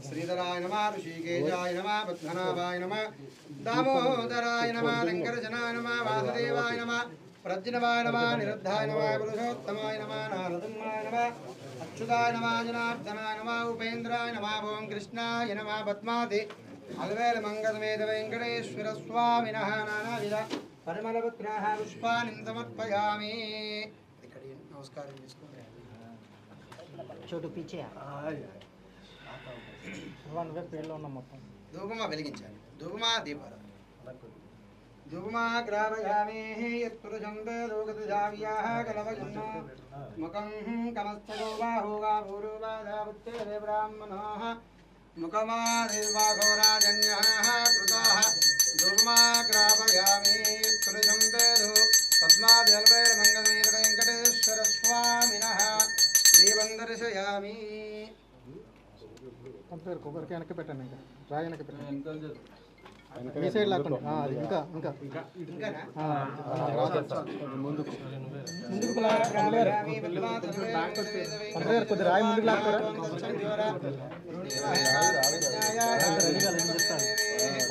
श्रीधराय नमः ऋषिकेशाय नमः पद्मनाभाय नमः दामोदराय नमः लंकरजनाय नमः वासुदेवाय नमः प्रज्ञवाय नमः निरुद्धाय नमः पुरुषोत्तमाय नमः नारदमाय नमः अच्युताय नमः जनार्दनाय नमः उपेन्द्राय नमः ओम कृष्णाय नमः पद्मावती अलवेल मंगलमेध वेंकटेश्वर स्वामिनः नानाविध परिमलपुत्राः पुष्पाणि समर्पयामि नमस्कार छोटू पीछे भगवान वे पेड़ लो ना మొత్తం ధూపమా వెలిగించాలి ధూపమా దీపాలు ధూపమా గ్రావయామి యత్పురుషం వేదోగతజావ్యాః కలవయన్నో ముఖం కమస్తగో బాహుగా పూర్వబాధావత్తే బ్రాహ్మణోః ముఖమాదిర్వాఘోరాజన్యాః కృతాః ధూపమా గ్రావయామి యత్పురుషం వేదో పద్మాదిల్వేల మంగళమేర వెంకటేశ్వర స్వామినః దీపం దర్శయామి కంపేర్ కొబ్బరికి వెనక పెట్టండి ఇంకా రాయి వెనక పెట్టండి ఈ సైడ్ లాక్కండి అది ఇంకా ఇంకా ముందుకు కొద్ది రాయి ముందుకు లాక్తారా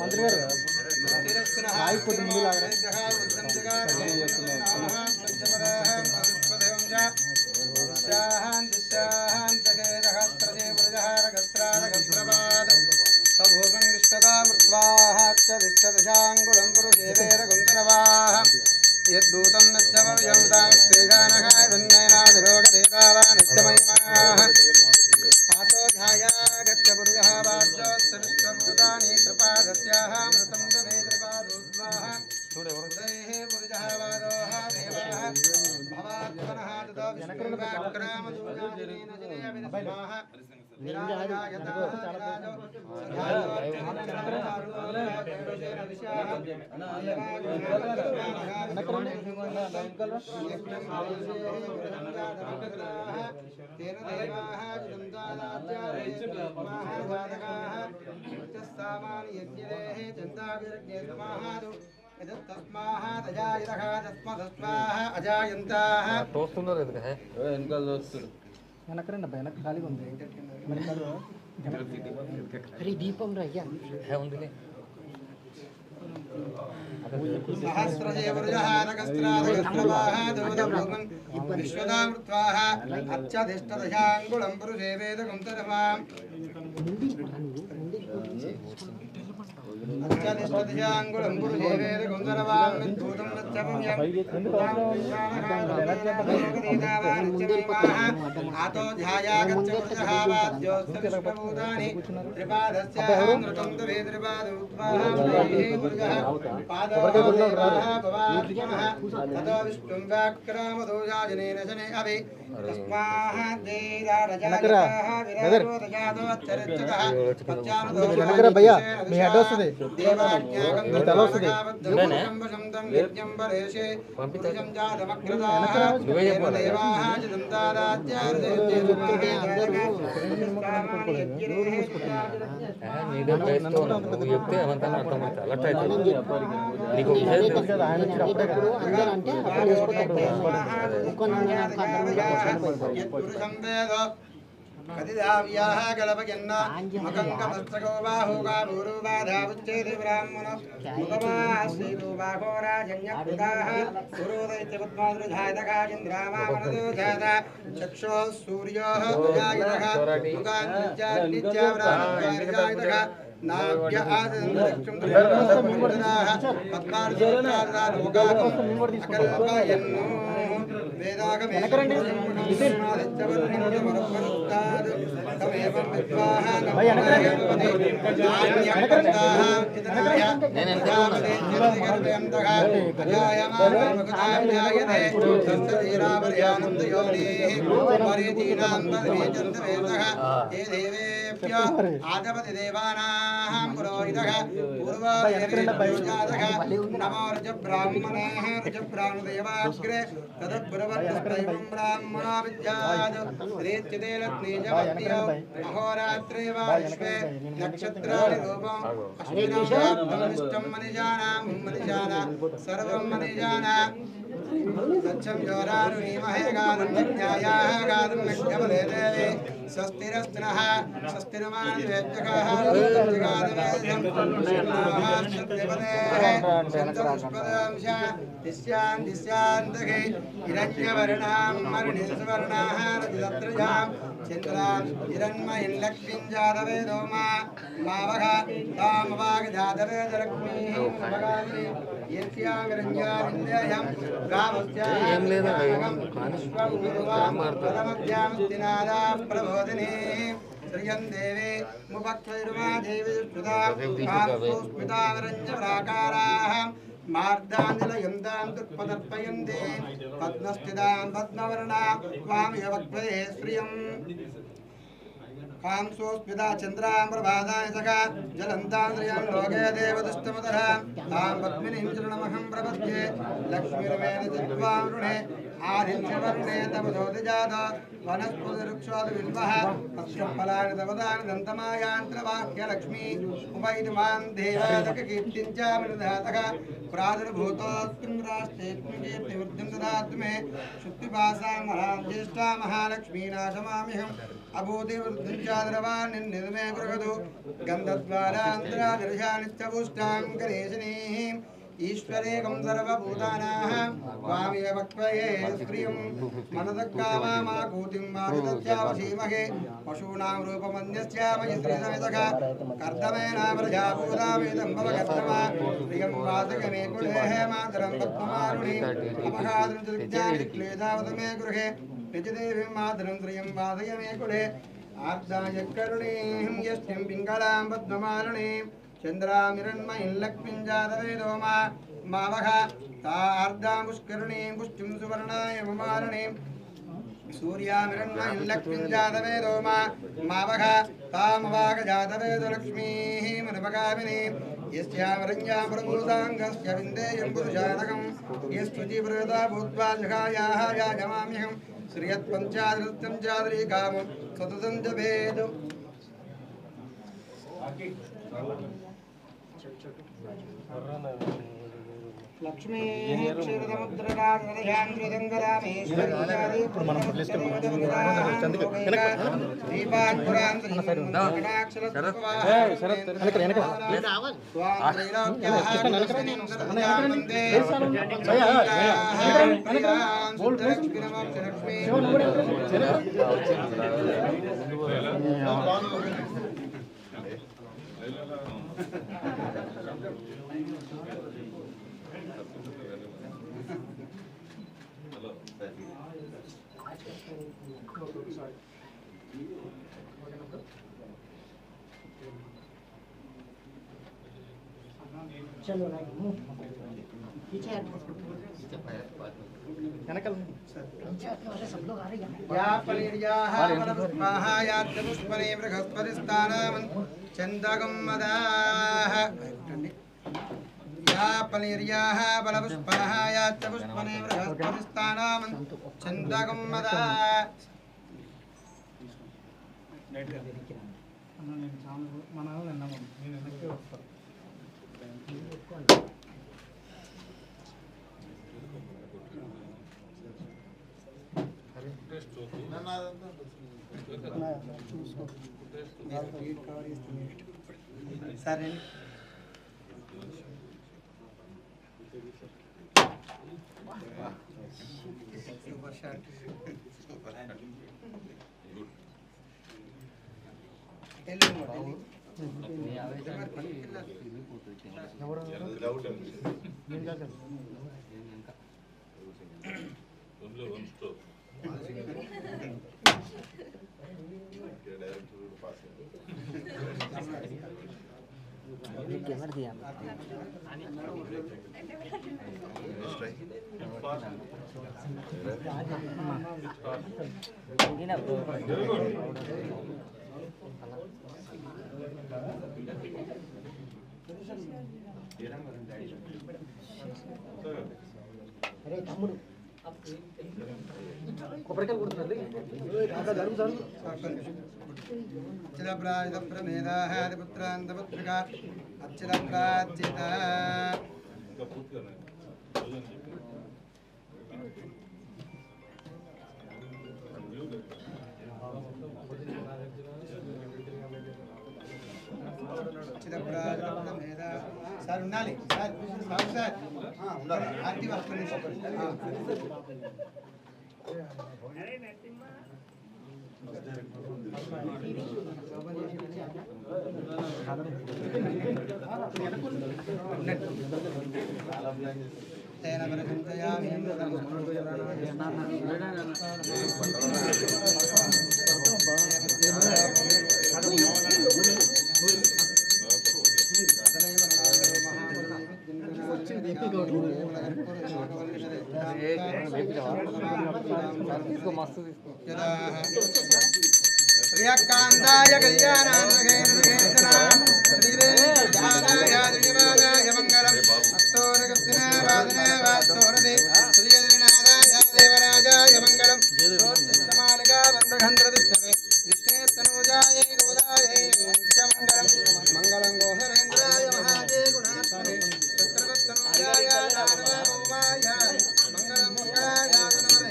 మంత్రి గారు రాయి కొద్ది ముందు లాగరా సభోగం విశ్వదామృత్వాహాచ్చదిష్టదశాంగుళం పురుషే వేదగుంతరవాహ యద్భూతం నిత్యమవ్యంతాశ్రీఘానఘాయన్నేనాదిరోగదేతావానిత్యమహిమాః ఆతో ధ్యాయాగత్య పురుషः వార్యోస్య విశ్వభూతాని త్రిపాదస్యాః మృతం దవే త్రిపాదోద్వాః ఉదయః పురుషः వాదోః దేవాః భవాత్మనః తతో విష్ణుర్వాక్రామదూయాజినేన జనేయ విస్మాః వెనకాల దోస్తులు వెనకరండి అబ్బాయి వెనక ఖాళీగా ఉంది వెనకాల విశ్వదామృత్వాహ అచ్చధిష్టదశాంగుళం పురుషే వేదకం తరవాం అచ్చధిష్టదశాంగుళం పురుషే వేదకం తరవాం దూతం నచ్చవం ఆతో ధ్యాయాగచ్చవృజహావాద్యోస్తవిష్పభూతాని త్రిపాదస్యామృతం తవే తతో విష్ణుం వ్యాక్రామదోజాజనేన శనే అవి చెప్తే అవంతా అర్థమవుతుంది అలర్ట్ అవుతుంది నీకు కదిదావ్యాః కలపయన్న మకంకమస్తకో బాహుకాభూరుబాధావుచ్చేది బ్రాహ్మణ ముఖమాశ్రీతో బాహోరాజన్యకృతాః పురోదైత్య పద్మాదృధాయతకాజింద్రామామనదో జాత చక్షో సూర్యోః జాయతః ముఖాన్నిత్యావ్రాజాయతః నాభ్య ఆదం పద్మార్జోకాదముఖాకల్పయన్నో వేదాగమే ఆదపతి దేవానాం పురోహితః పూర్వాయర్జాతః నమోర్జ బ్రాహ్మణేః రుజ బ్రాహ్మణదేవాగ్రే తదబ్రవత్తైవం బ్రాహ్మణో విద్యాద్ శ్రీచ్యతే లక్ష్మీజవత్యో అహోరాత్రే వా విశ్వే నక్షత్రాణి రూపం అశ్వినాం మనిజానాం మనిజానా సర్వం మనిజానా సత్యం యోరారుణీమహే గానం న్యాయాః గానం నక్షమలే దేవే స్వస్తిరస్తినః స్వస్తిర్మాదివేద్యకాః దిశ్యాంతకే హిరణ్యవర్ణాం మరుణిస్వర్ణాః రజతత్రజాం చంద్రాం హిరణ్మయీం లక్ష్మీం జాతవేదో మావః తామవాగజాతవేద లక్ష్మీః భగామి యస్యామిరంజామిందేయం గావస్యాం విశ్వగురువామద్యామస్తినాదా ప్రబోధినీ శ్రియం దేవే ముపక్షైర్మా దేవి సుధా స్మితావరంజవరాకారాః మార్దాంజలయంతాం దుఃపదర్పయంతే పద్మస్థితాం పద్మవర్ణా వామయవక్త్వే శ్రియం కాంసోస్మితా చంద్రాం ప్రభాదాయ సఖా జలంతాంద్రియం లోకే దేవదుష్టమతః తాం పద్మినీం చరణమహం ప్రపద్యే లక్ష్మీర్మేణ చిత్వాం రుణే ఆదిత్యవర్ణే తమసోదిజాత వనస్పతిరుక్షోది విల్వః పక్షఫలాని తవదాని దంతమాయాంత్రవాక్యలక్ష్మీ ఉపైతిమాం దేవాదక కీర్తించామినుధాతః ప్రాదుర్భూతోస్మిన్ రాష్ట్రేస్మిన్ కీర్తివృద్ధిం దదాతు మే శుద్ధిపాసాం మహాం జ్యేష్ఠా మహాలక్ష్మీ నాశమామ్యహం అభూతివృద్ధిం చాద్రవాన్నిర్మే గృహదు గంధద్వారాంతరాదర్శానిత్యపుష్టాం గణేశనీం ఈశ్వరేకం సర్వభూతానాం వామయవక్త్వయే శ్రియం మనదక్కామాకూతిం మారుదత్యావశీమహే పశూనాం రూపమన్యస్యామయి శ్రీసమితః కర్దమేన ప్రజాభూతావేదం భవకర్తమా ప్రియం వాసకమే కులే మాతరం పద్మమారుణి అపహాదం దిగ్జాని క్లేదావత మే గృహే నిజదేవీం మాతరం శ్రియం వాసయ మే కులే ఆర్దాయ కరుణీం యస్యం పింగళాం పద్మమారుణీం చంద్రామిరణ్మయీం లక్ష్మీం జాతవేదో మావః తార్దాం పుష్కరుణీం పుష్టిం సువర్ణాయ మమారుణీం సూర్యామిరణ్మయీం లక్ష్మీం జాతవేదో మావః తామవాగ జాతవేదో లక్ష్మీః మనపగామినీం యస్యావరంజాం ప్రమూదాంగస్య విందేయం పురుషానకం యస్సుచివ్రతా భూత్వా జఘాయాః యాజమామ్యహం శ్రియత్పంచాదృత్యం చాదరీకామం సతతం జపేదు లక్ష్మీ క్షీరసముద్రరాజనయాంద్రజంగరామేశ్వరీ चलो पीछे వెనకాల యా పలిర్యాః బలపుష్పాః యాత్యపుష్పనే బృహస్పతిస్థానామన్ చందగమ్మదాః యా పలిర్యాః బలపుష్పాః యాత్యపుష్పనే బృహస్పతిస్థానామన్ చందగమ్మదాః మన నేను వెనక్కి వస్తాను సరే సూపర్ షాట్ అరే తమ్ముడు కొబ్బరికాయలు కొడుతున్నది అచ్చిలప్రాజితప్రమేదాహాదిపుత్రాంతపుత్రికా అచ్చిలప్రాజిత సార్ ఉండాలి సార్ సార్ సార్ ఉండాలి ఆర్టీ వర్క్ ప్రియకాంతాయ కళ్యాణాయ మంగళం దేవరాజాయ మంగళం మంగళం గోహరేంద్రాయ మహాదే గుణాత్మనే చక్రవర్తనూజాయ రామభౌమాయ మంగళం మంగళాయ నమః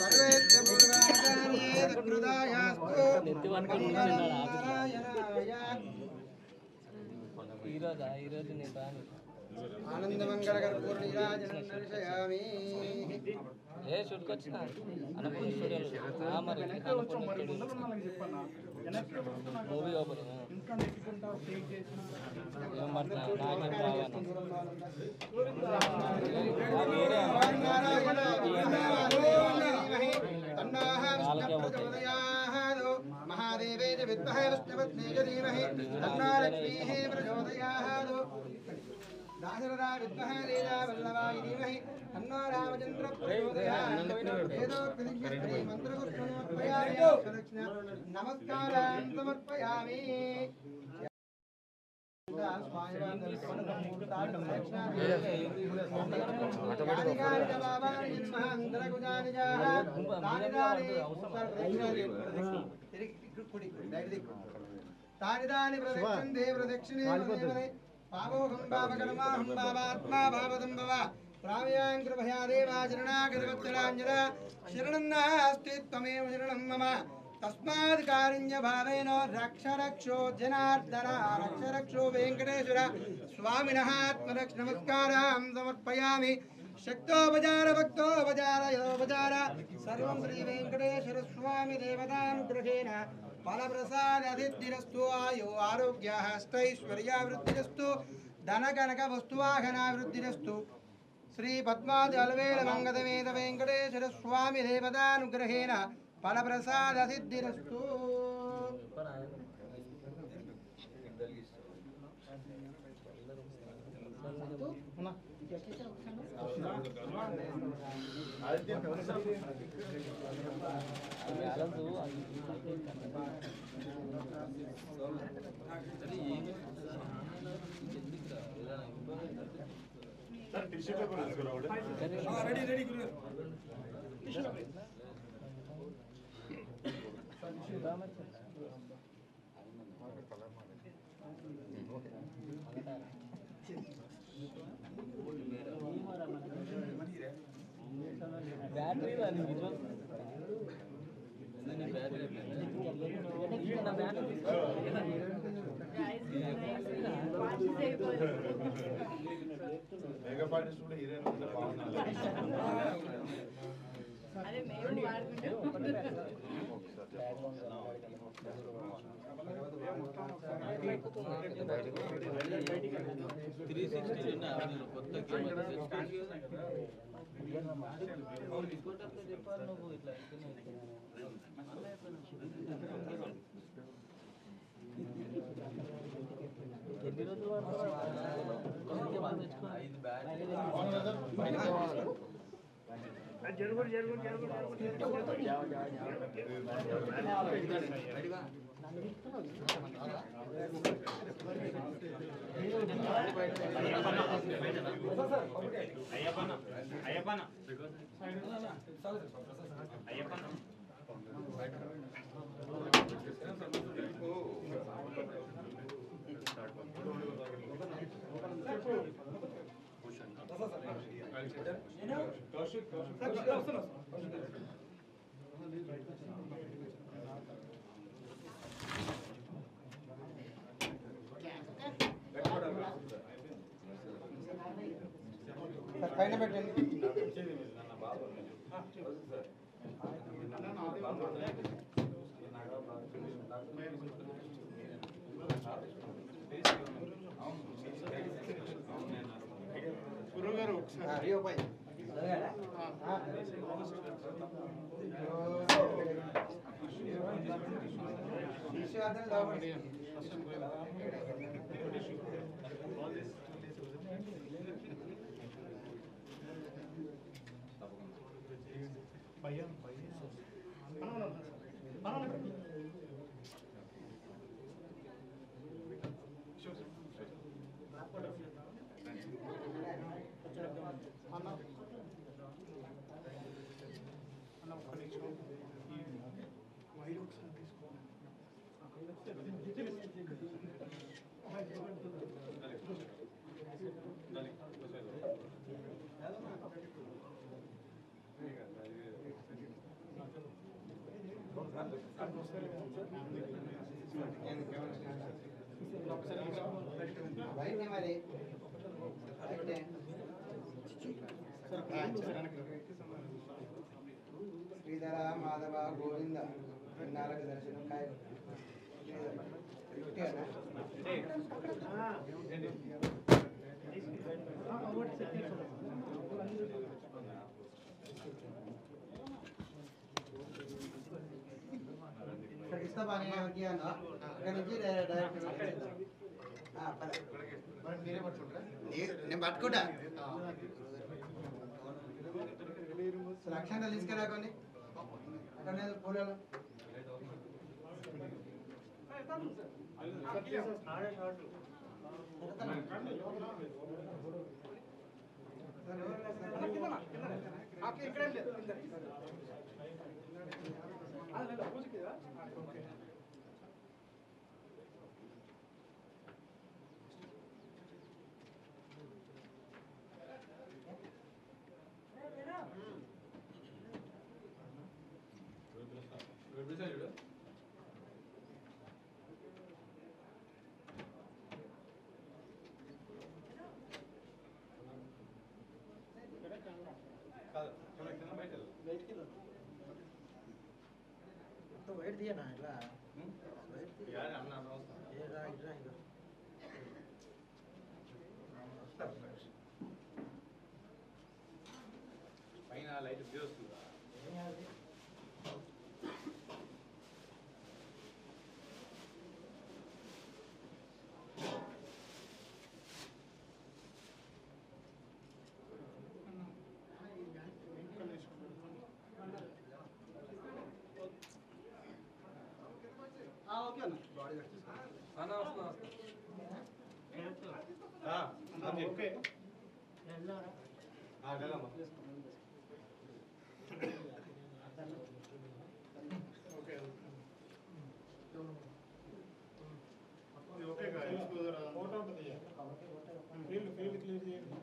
సర్వేత్ర పూర్వాచార్యే దృదాయాస్తు ఈరోజు నేను రాను ఆనందమంగళకర్పూర్ణీరాజనర్శయామి ఏ షూట్కి వచ్చిన అన్నపూర్ణ స్టూడియోలో మరి అన్నపూర్ణ స్టూడియో మూవీ ఓపెనింగ్ ఏం పడుతున్నా నాకేం రావాను మహాదేవే విద్మహే విష్ణుపత్నే ధీమహి తన్నో లక్ష్మీః ప్రచోదయాత్ దాశరథా విద్మహే లీలా వల్లభాయ ధీమహి తన్నో రామచంద్ర ప్రచోదయాత్ వేదోక్తదివ్యశ్రీ మంత్రపుష్పమర్పయామి నమస్కారాన్ సమర్పయామి तानि तानि प्रदक्षिणे प्रदक्षिणे प्रदेवने पावोहं पावकर्माहं पावात्मा भावदं भव रामयां कृपया देवाचरणागतवत्सलाञ्जला शरणं नास्ति त्वमेव शरणं मम तस्मात् कारुण्य भावेन रक्ष रक्षो जनार्दन रक्ष रक्षो वेङ्कटेश्वर स्वामिनः आत्मरक्षनमस्कारां समर्पयामि शक्तोपचार भक्तोपचार योपचार सर्वं श्रीवेङ्कटेश्वर स्वामी देवतानुग्रहेण फलप्रसादसिद्धिरस्तु आयु आरोग्यः अष्टैश्वर्यावृद्धिरस्तु धनकनकवस्तुवाहनावृद्धिरस्तु श्री पद्माजलवेलमङ्गदमेत वेङ्कटेश्वर स्वामी देवतानुग्रहेण फलप्रसादसिद्धिरस्तु బ్యాటరీ అదే మేము వాడుకుంటే 360 కొత్త చెప్పాలి నువ్వు ఇట్లా ఎన్ని రోజులు పైన పెట్టండి గురుగారు ఒకసారి మరి శ్రీధర మాధవ గోవింద నారక దర్శనం కాయ ఇస్తా బాగా ఇక్కడ నుంచి డైరెక్ట్ మీరే పట్టుకుంటారా నేను పట్టుకుంటా లక్షణాలు తీసుకురాకండి అక్కడ పూలలో ఇక్కడ పైన లైట్ వస్తుంది. ఓకే అన్న అన్న వస్తున్నా ఓకే వెళ్ళమ్మా. ఓకే ఫోటో ఉంటుంది ఫీల్డ్ క్లియర్ చేయండి.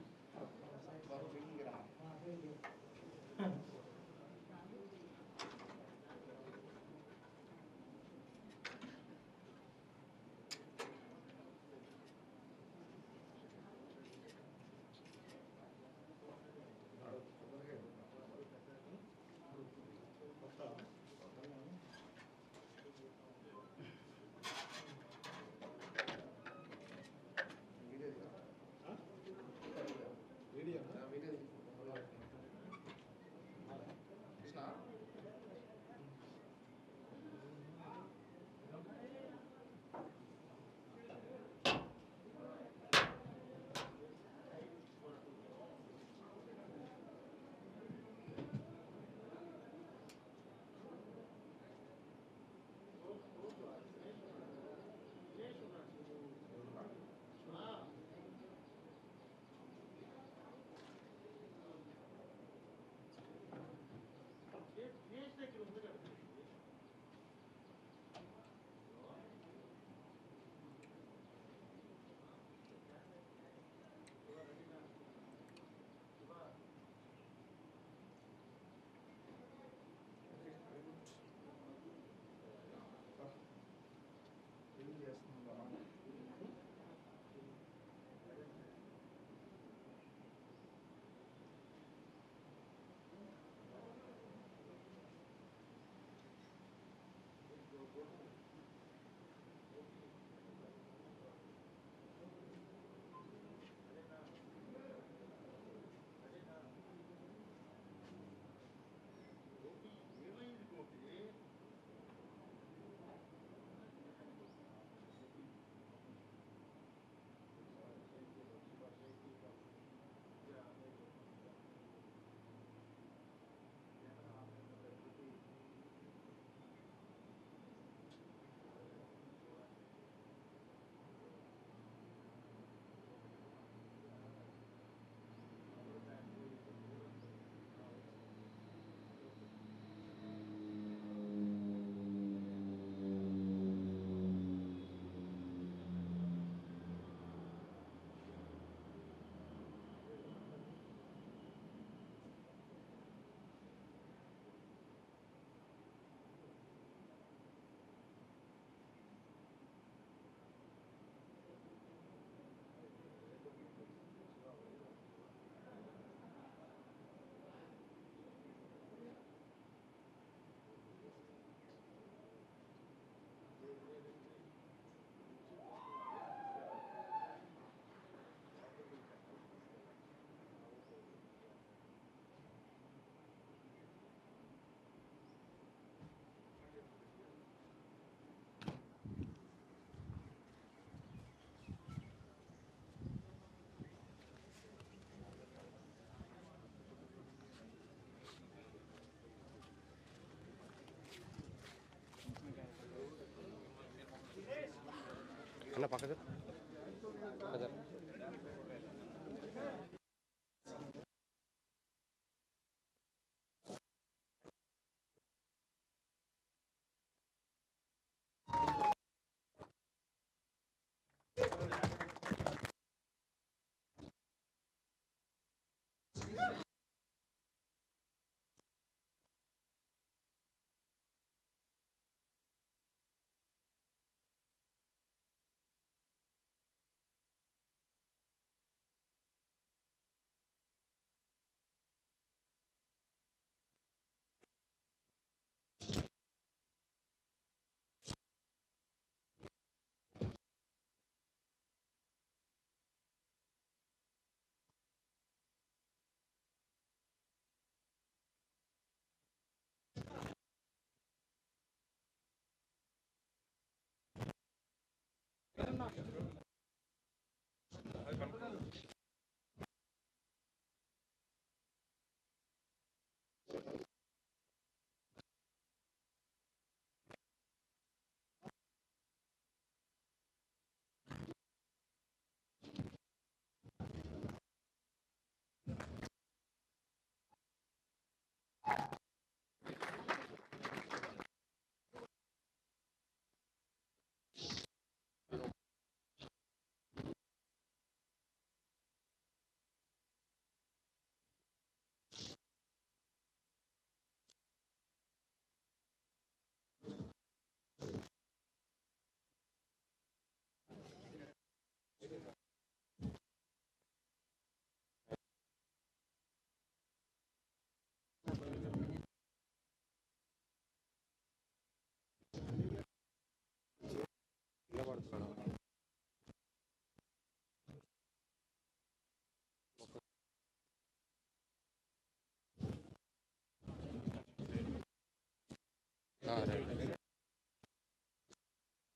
అన్న పక్కకు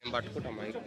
పట్టుకుంటాం మైక్.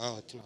వచ్చిన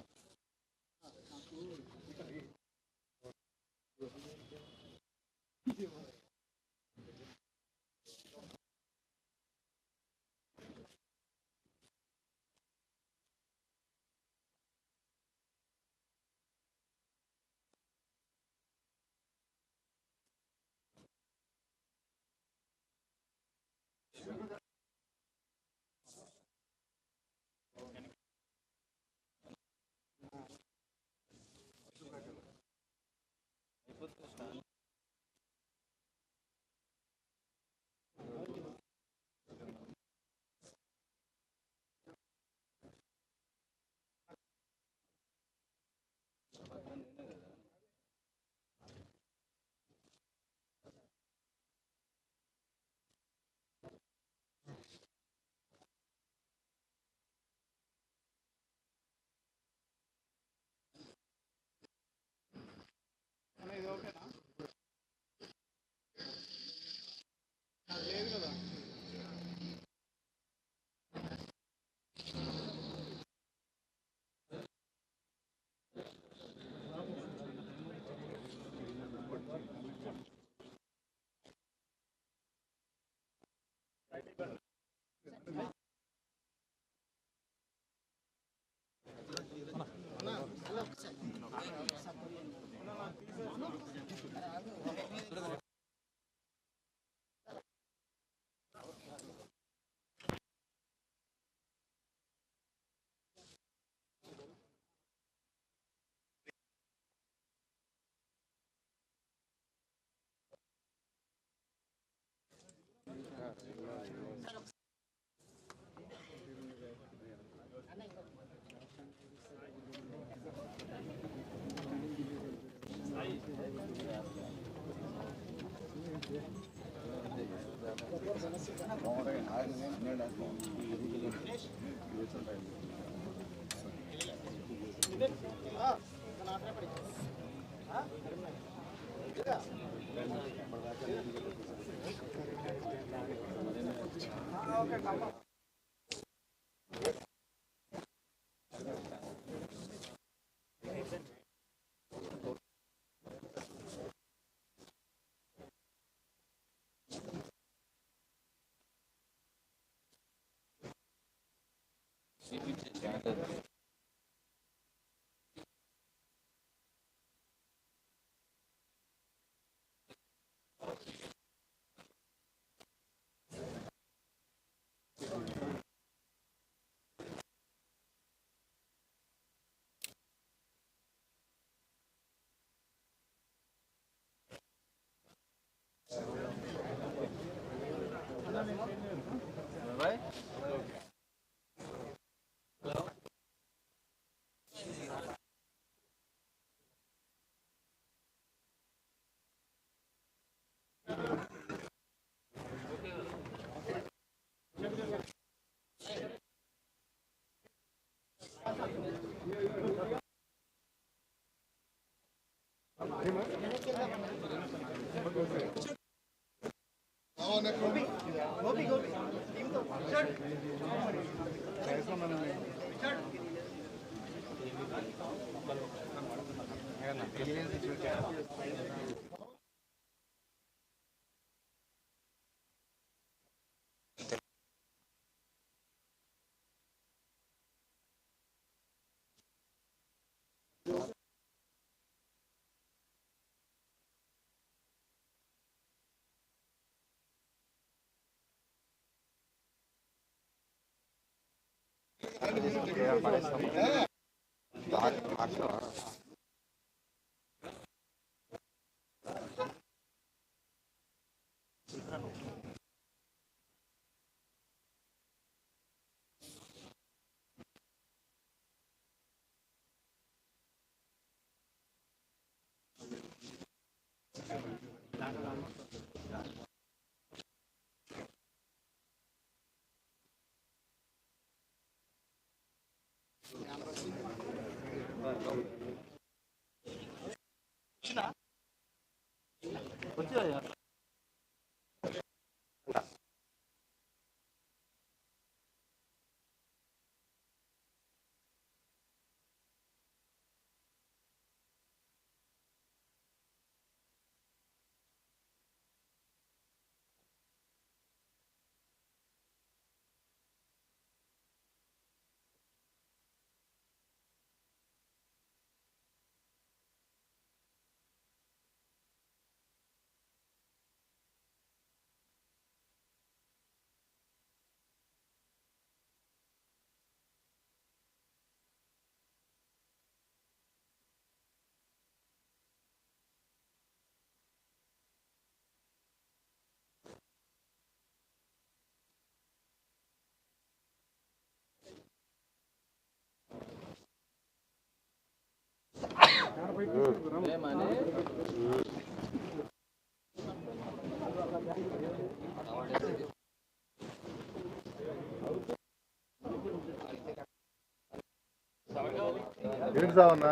ఏంటి సావన్నా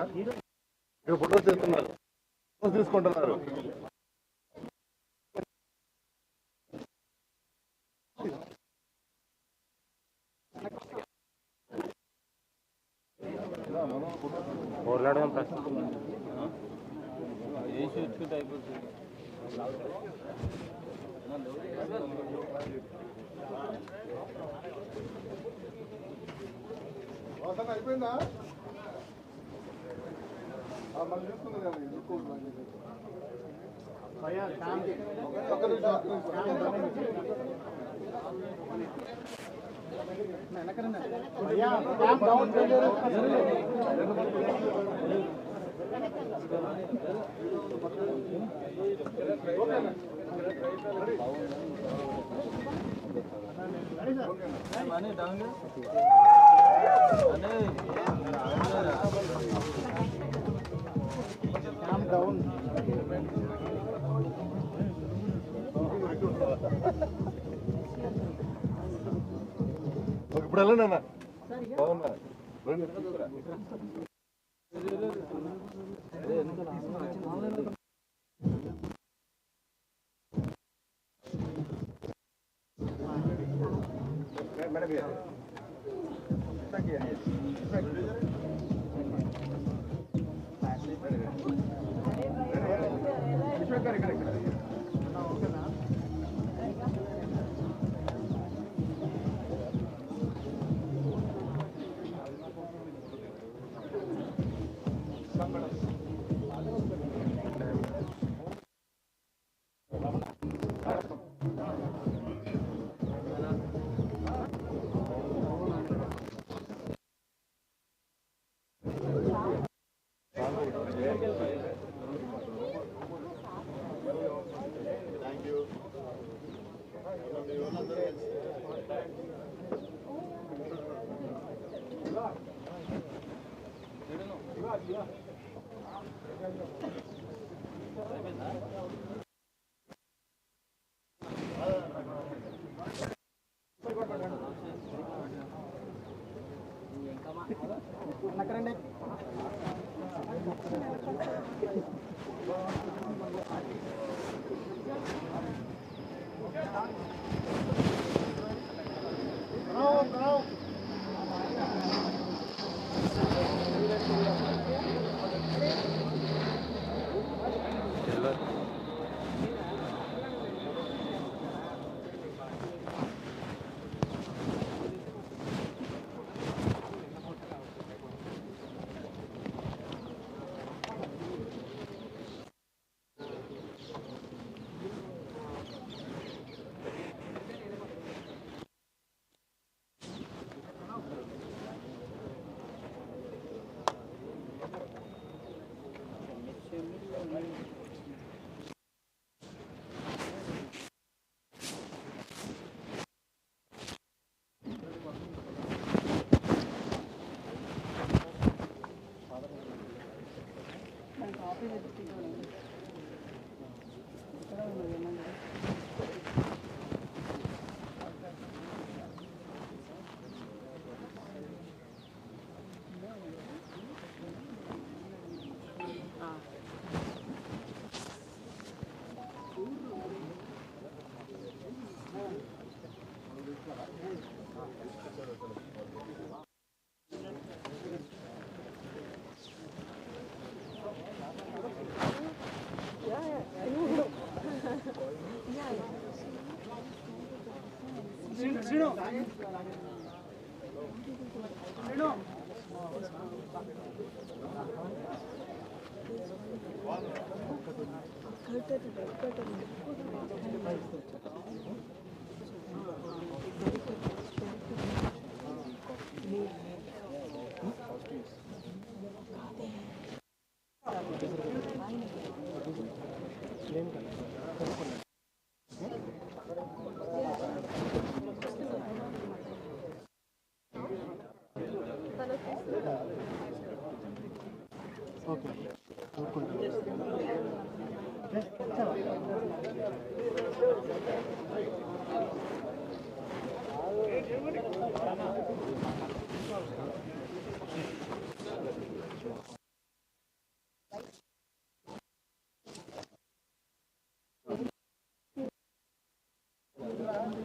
ఫోటోస్ చేస్తున్నారు, ఫోటోస్ తీసుకుంటున్నారు. అయిపోయిందా మనం చూసుకుంది ఇప్పుడు వెళ్ళండి అన్న బాగున్నా.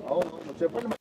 అవును చెప్పండి.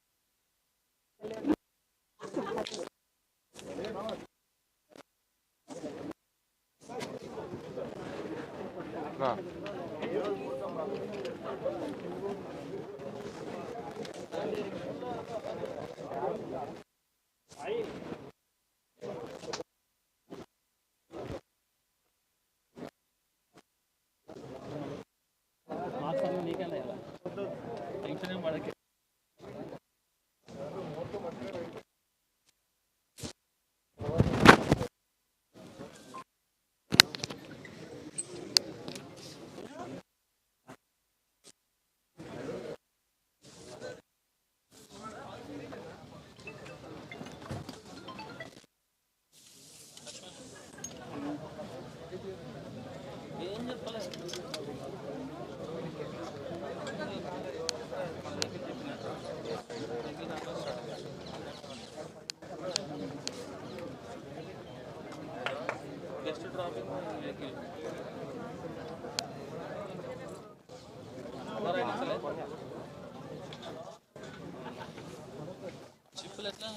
డ్రాపింగ్ వెహికల్ చిప్పులు ఎట్లా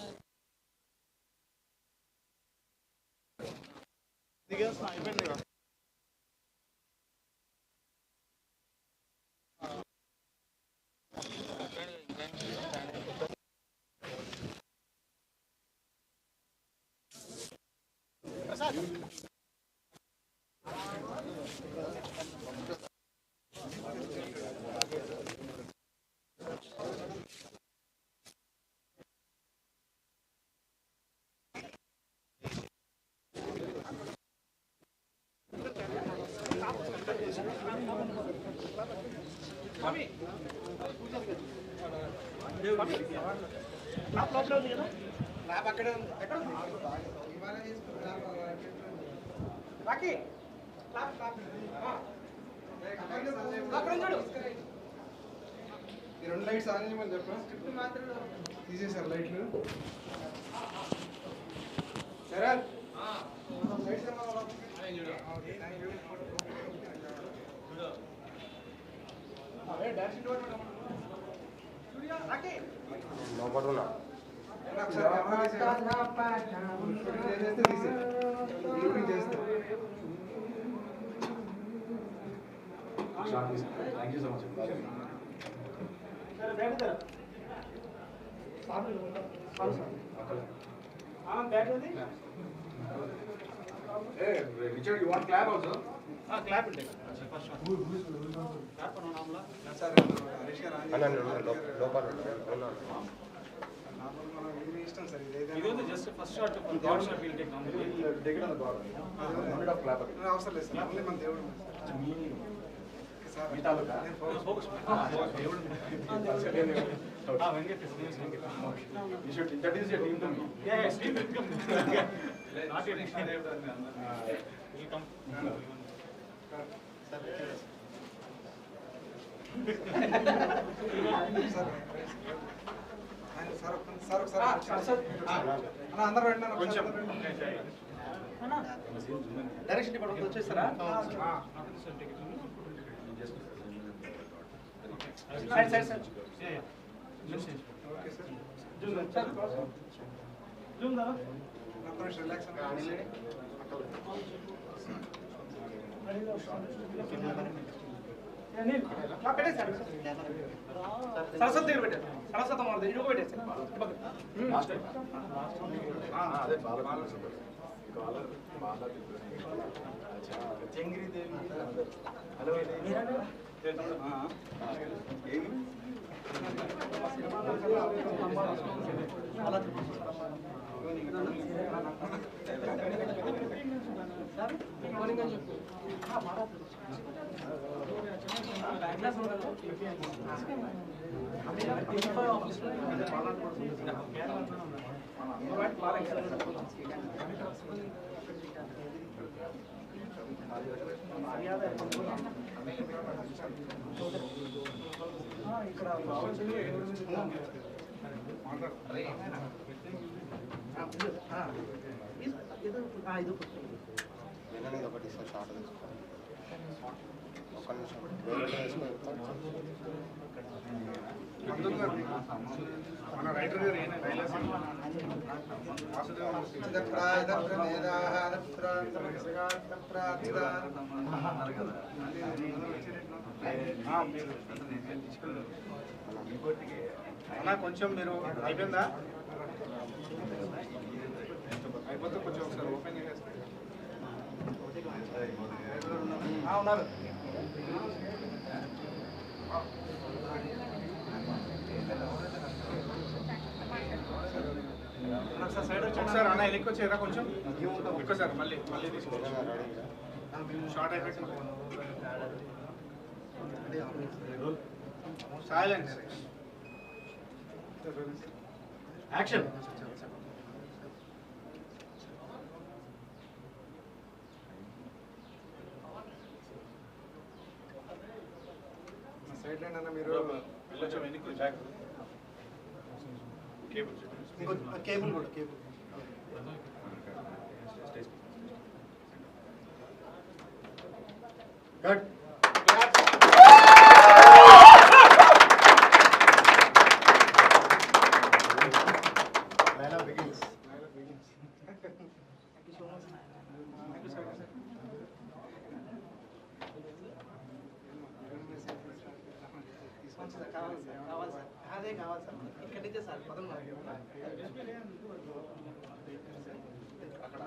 ఈ రెండు లైట్స్ ఆన్ చేయమని చెప్పా తీసేసారు లైట్లు సరే లోపడున్నా thank you so much Richard, you want clap also? Clap it. లోపల ఇది just first shot got shot will take Take it on the board. No need of clap. అవసరం లేదు సార్ ఓన్లీ మన దేవుడు మీ తాలూకా? You should introduce your team to me. Yeah, Steve will come. Not yet. He'll come. అందరూ రండి కొంచెం direction department వచ్చేస్తారా? సరే sir okay sir zoom దాదా రిలాక్స్ సరస్వతి దగ్గర పెట్టారు సరస్వతి అమ్మ ఇంకో పెట్టేస్తారు Last time. అదే బాగా చెంగిరి దేవి హలో ఒకటి షార్ట్ ఒక్క నిమిషం మన రైటర్ గారు అన్నా కొంచెం మీరు అయిపోయిందా అయిపోతే కొంచెం ఒకసారి ఓపెన్ చేసేస్తే ఉన్నారు ఒకసారి అన్న ఎలికి వచ్చేరా కొంచెం ఒక్కసారి మళ్ళీ తీసుకోండి short effect silence action side line అన్న మీరు వెళ్ళొచ్చు వెనక్కి బ్యాక్ కేబుల్ కూడా కేబుల్ కావాలి సార్ అదే కావాలి సార్ ఇక్కడి నుంచే సార్ పదం అక్కడ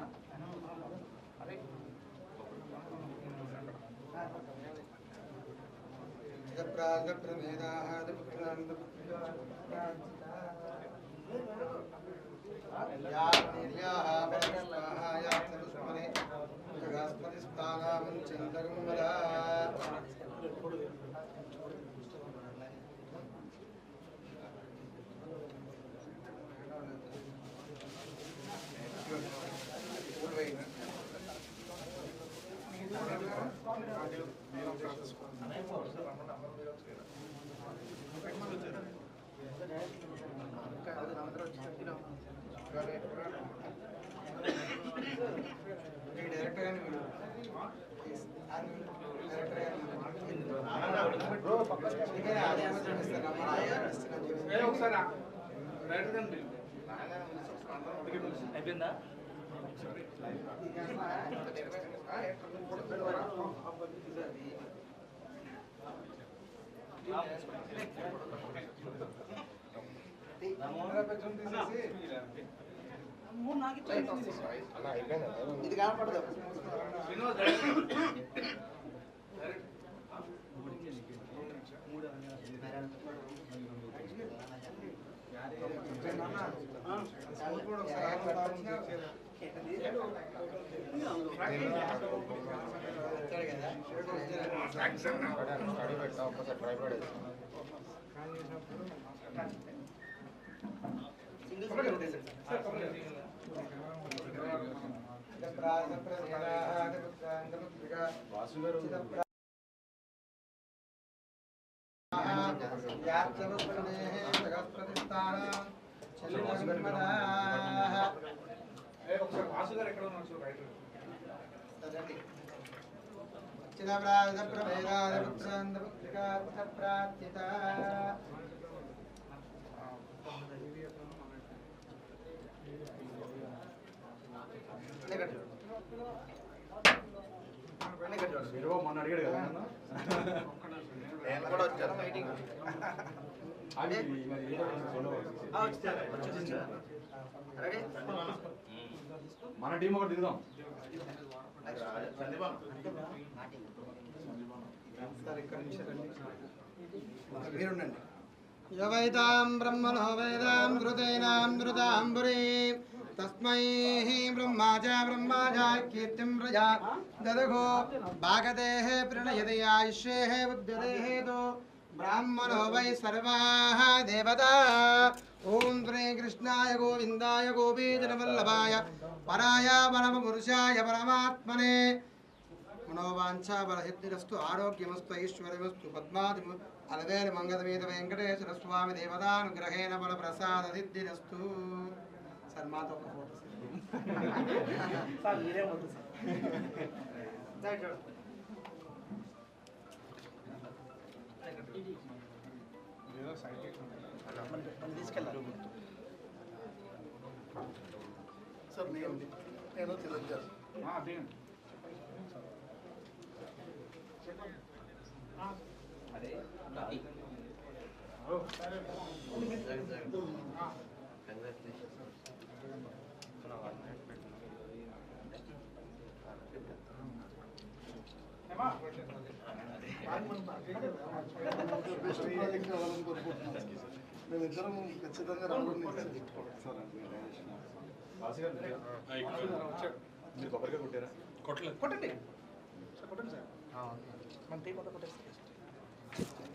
అయిపోయిందా? ఇది కనపడదు స్టడీ పెట్టా ఒక్కసారి ట్రైపాడ్ మొన్న అడిగాడు కదా నేను కూడా వచ్చాను మీటింగ్ మన టీం ఒకటి దిగుదాం మీరుండండి యోవైతాం బ్రహ్మణో వేదాం ఘృతేనాం ఘృతాంబురీ తస్మై బ్రహ్మాజా కీర్తిం ప్రజా దదఘో భాగదేః ప్రణయతి ఆయుష్యేః బుద్ధిరేః బ్రాహ్మణో వై సర్వాః దేవతా ఓం శ్రీ కృష్ణాయ గోవిందాయ గోపీజనవల్లభాయ పరాయ పరమపురుషాయ పరమాత్మనే మనోవాంఛా బలసిద్ధిరస్తు ఆరోగ్యమస్తు ఐశ్వర్యమస్తు పద్మాది అలవేలి మంగళమీద వెంకటేశ్వర స్వామి దేవతానుగ్రహేణ బల ప్రసాద సిద్ధిరస్తు సార్ మాతో ఒక ఫోటో సార్ మీరే వద్దు సార్ తీసుకెళ్ళాలి సార్ నేను తెలియజేస్తాను మేమిద్దరం ఖచ్చితంగా రావాలని మీరు కొబ్బరిగా కొట్టారా కొట్టండి కొట్టండి సార్ మన టీం అంతా కొట్టేస్తారు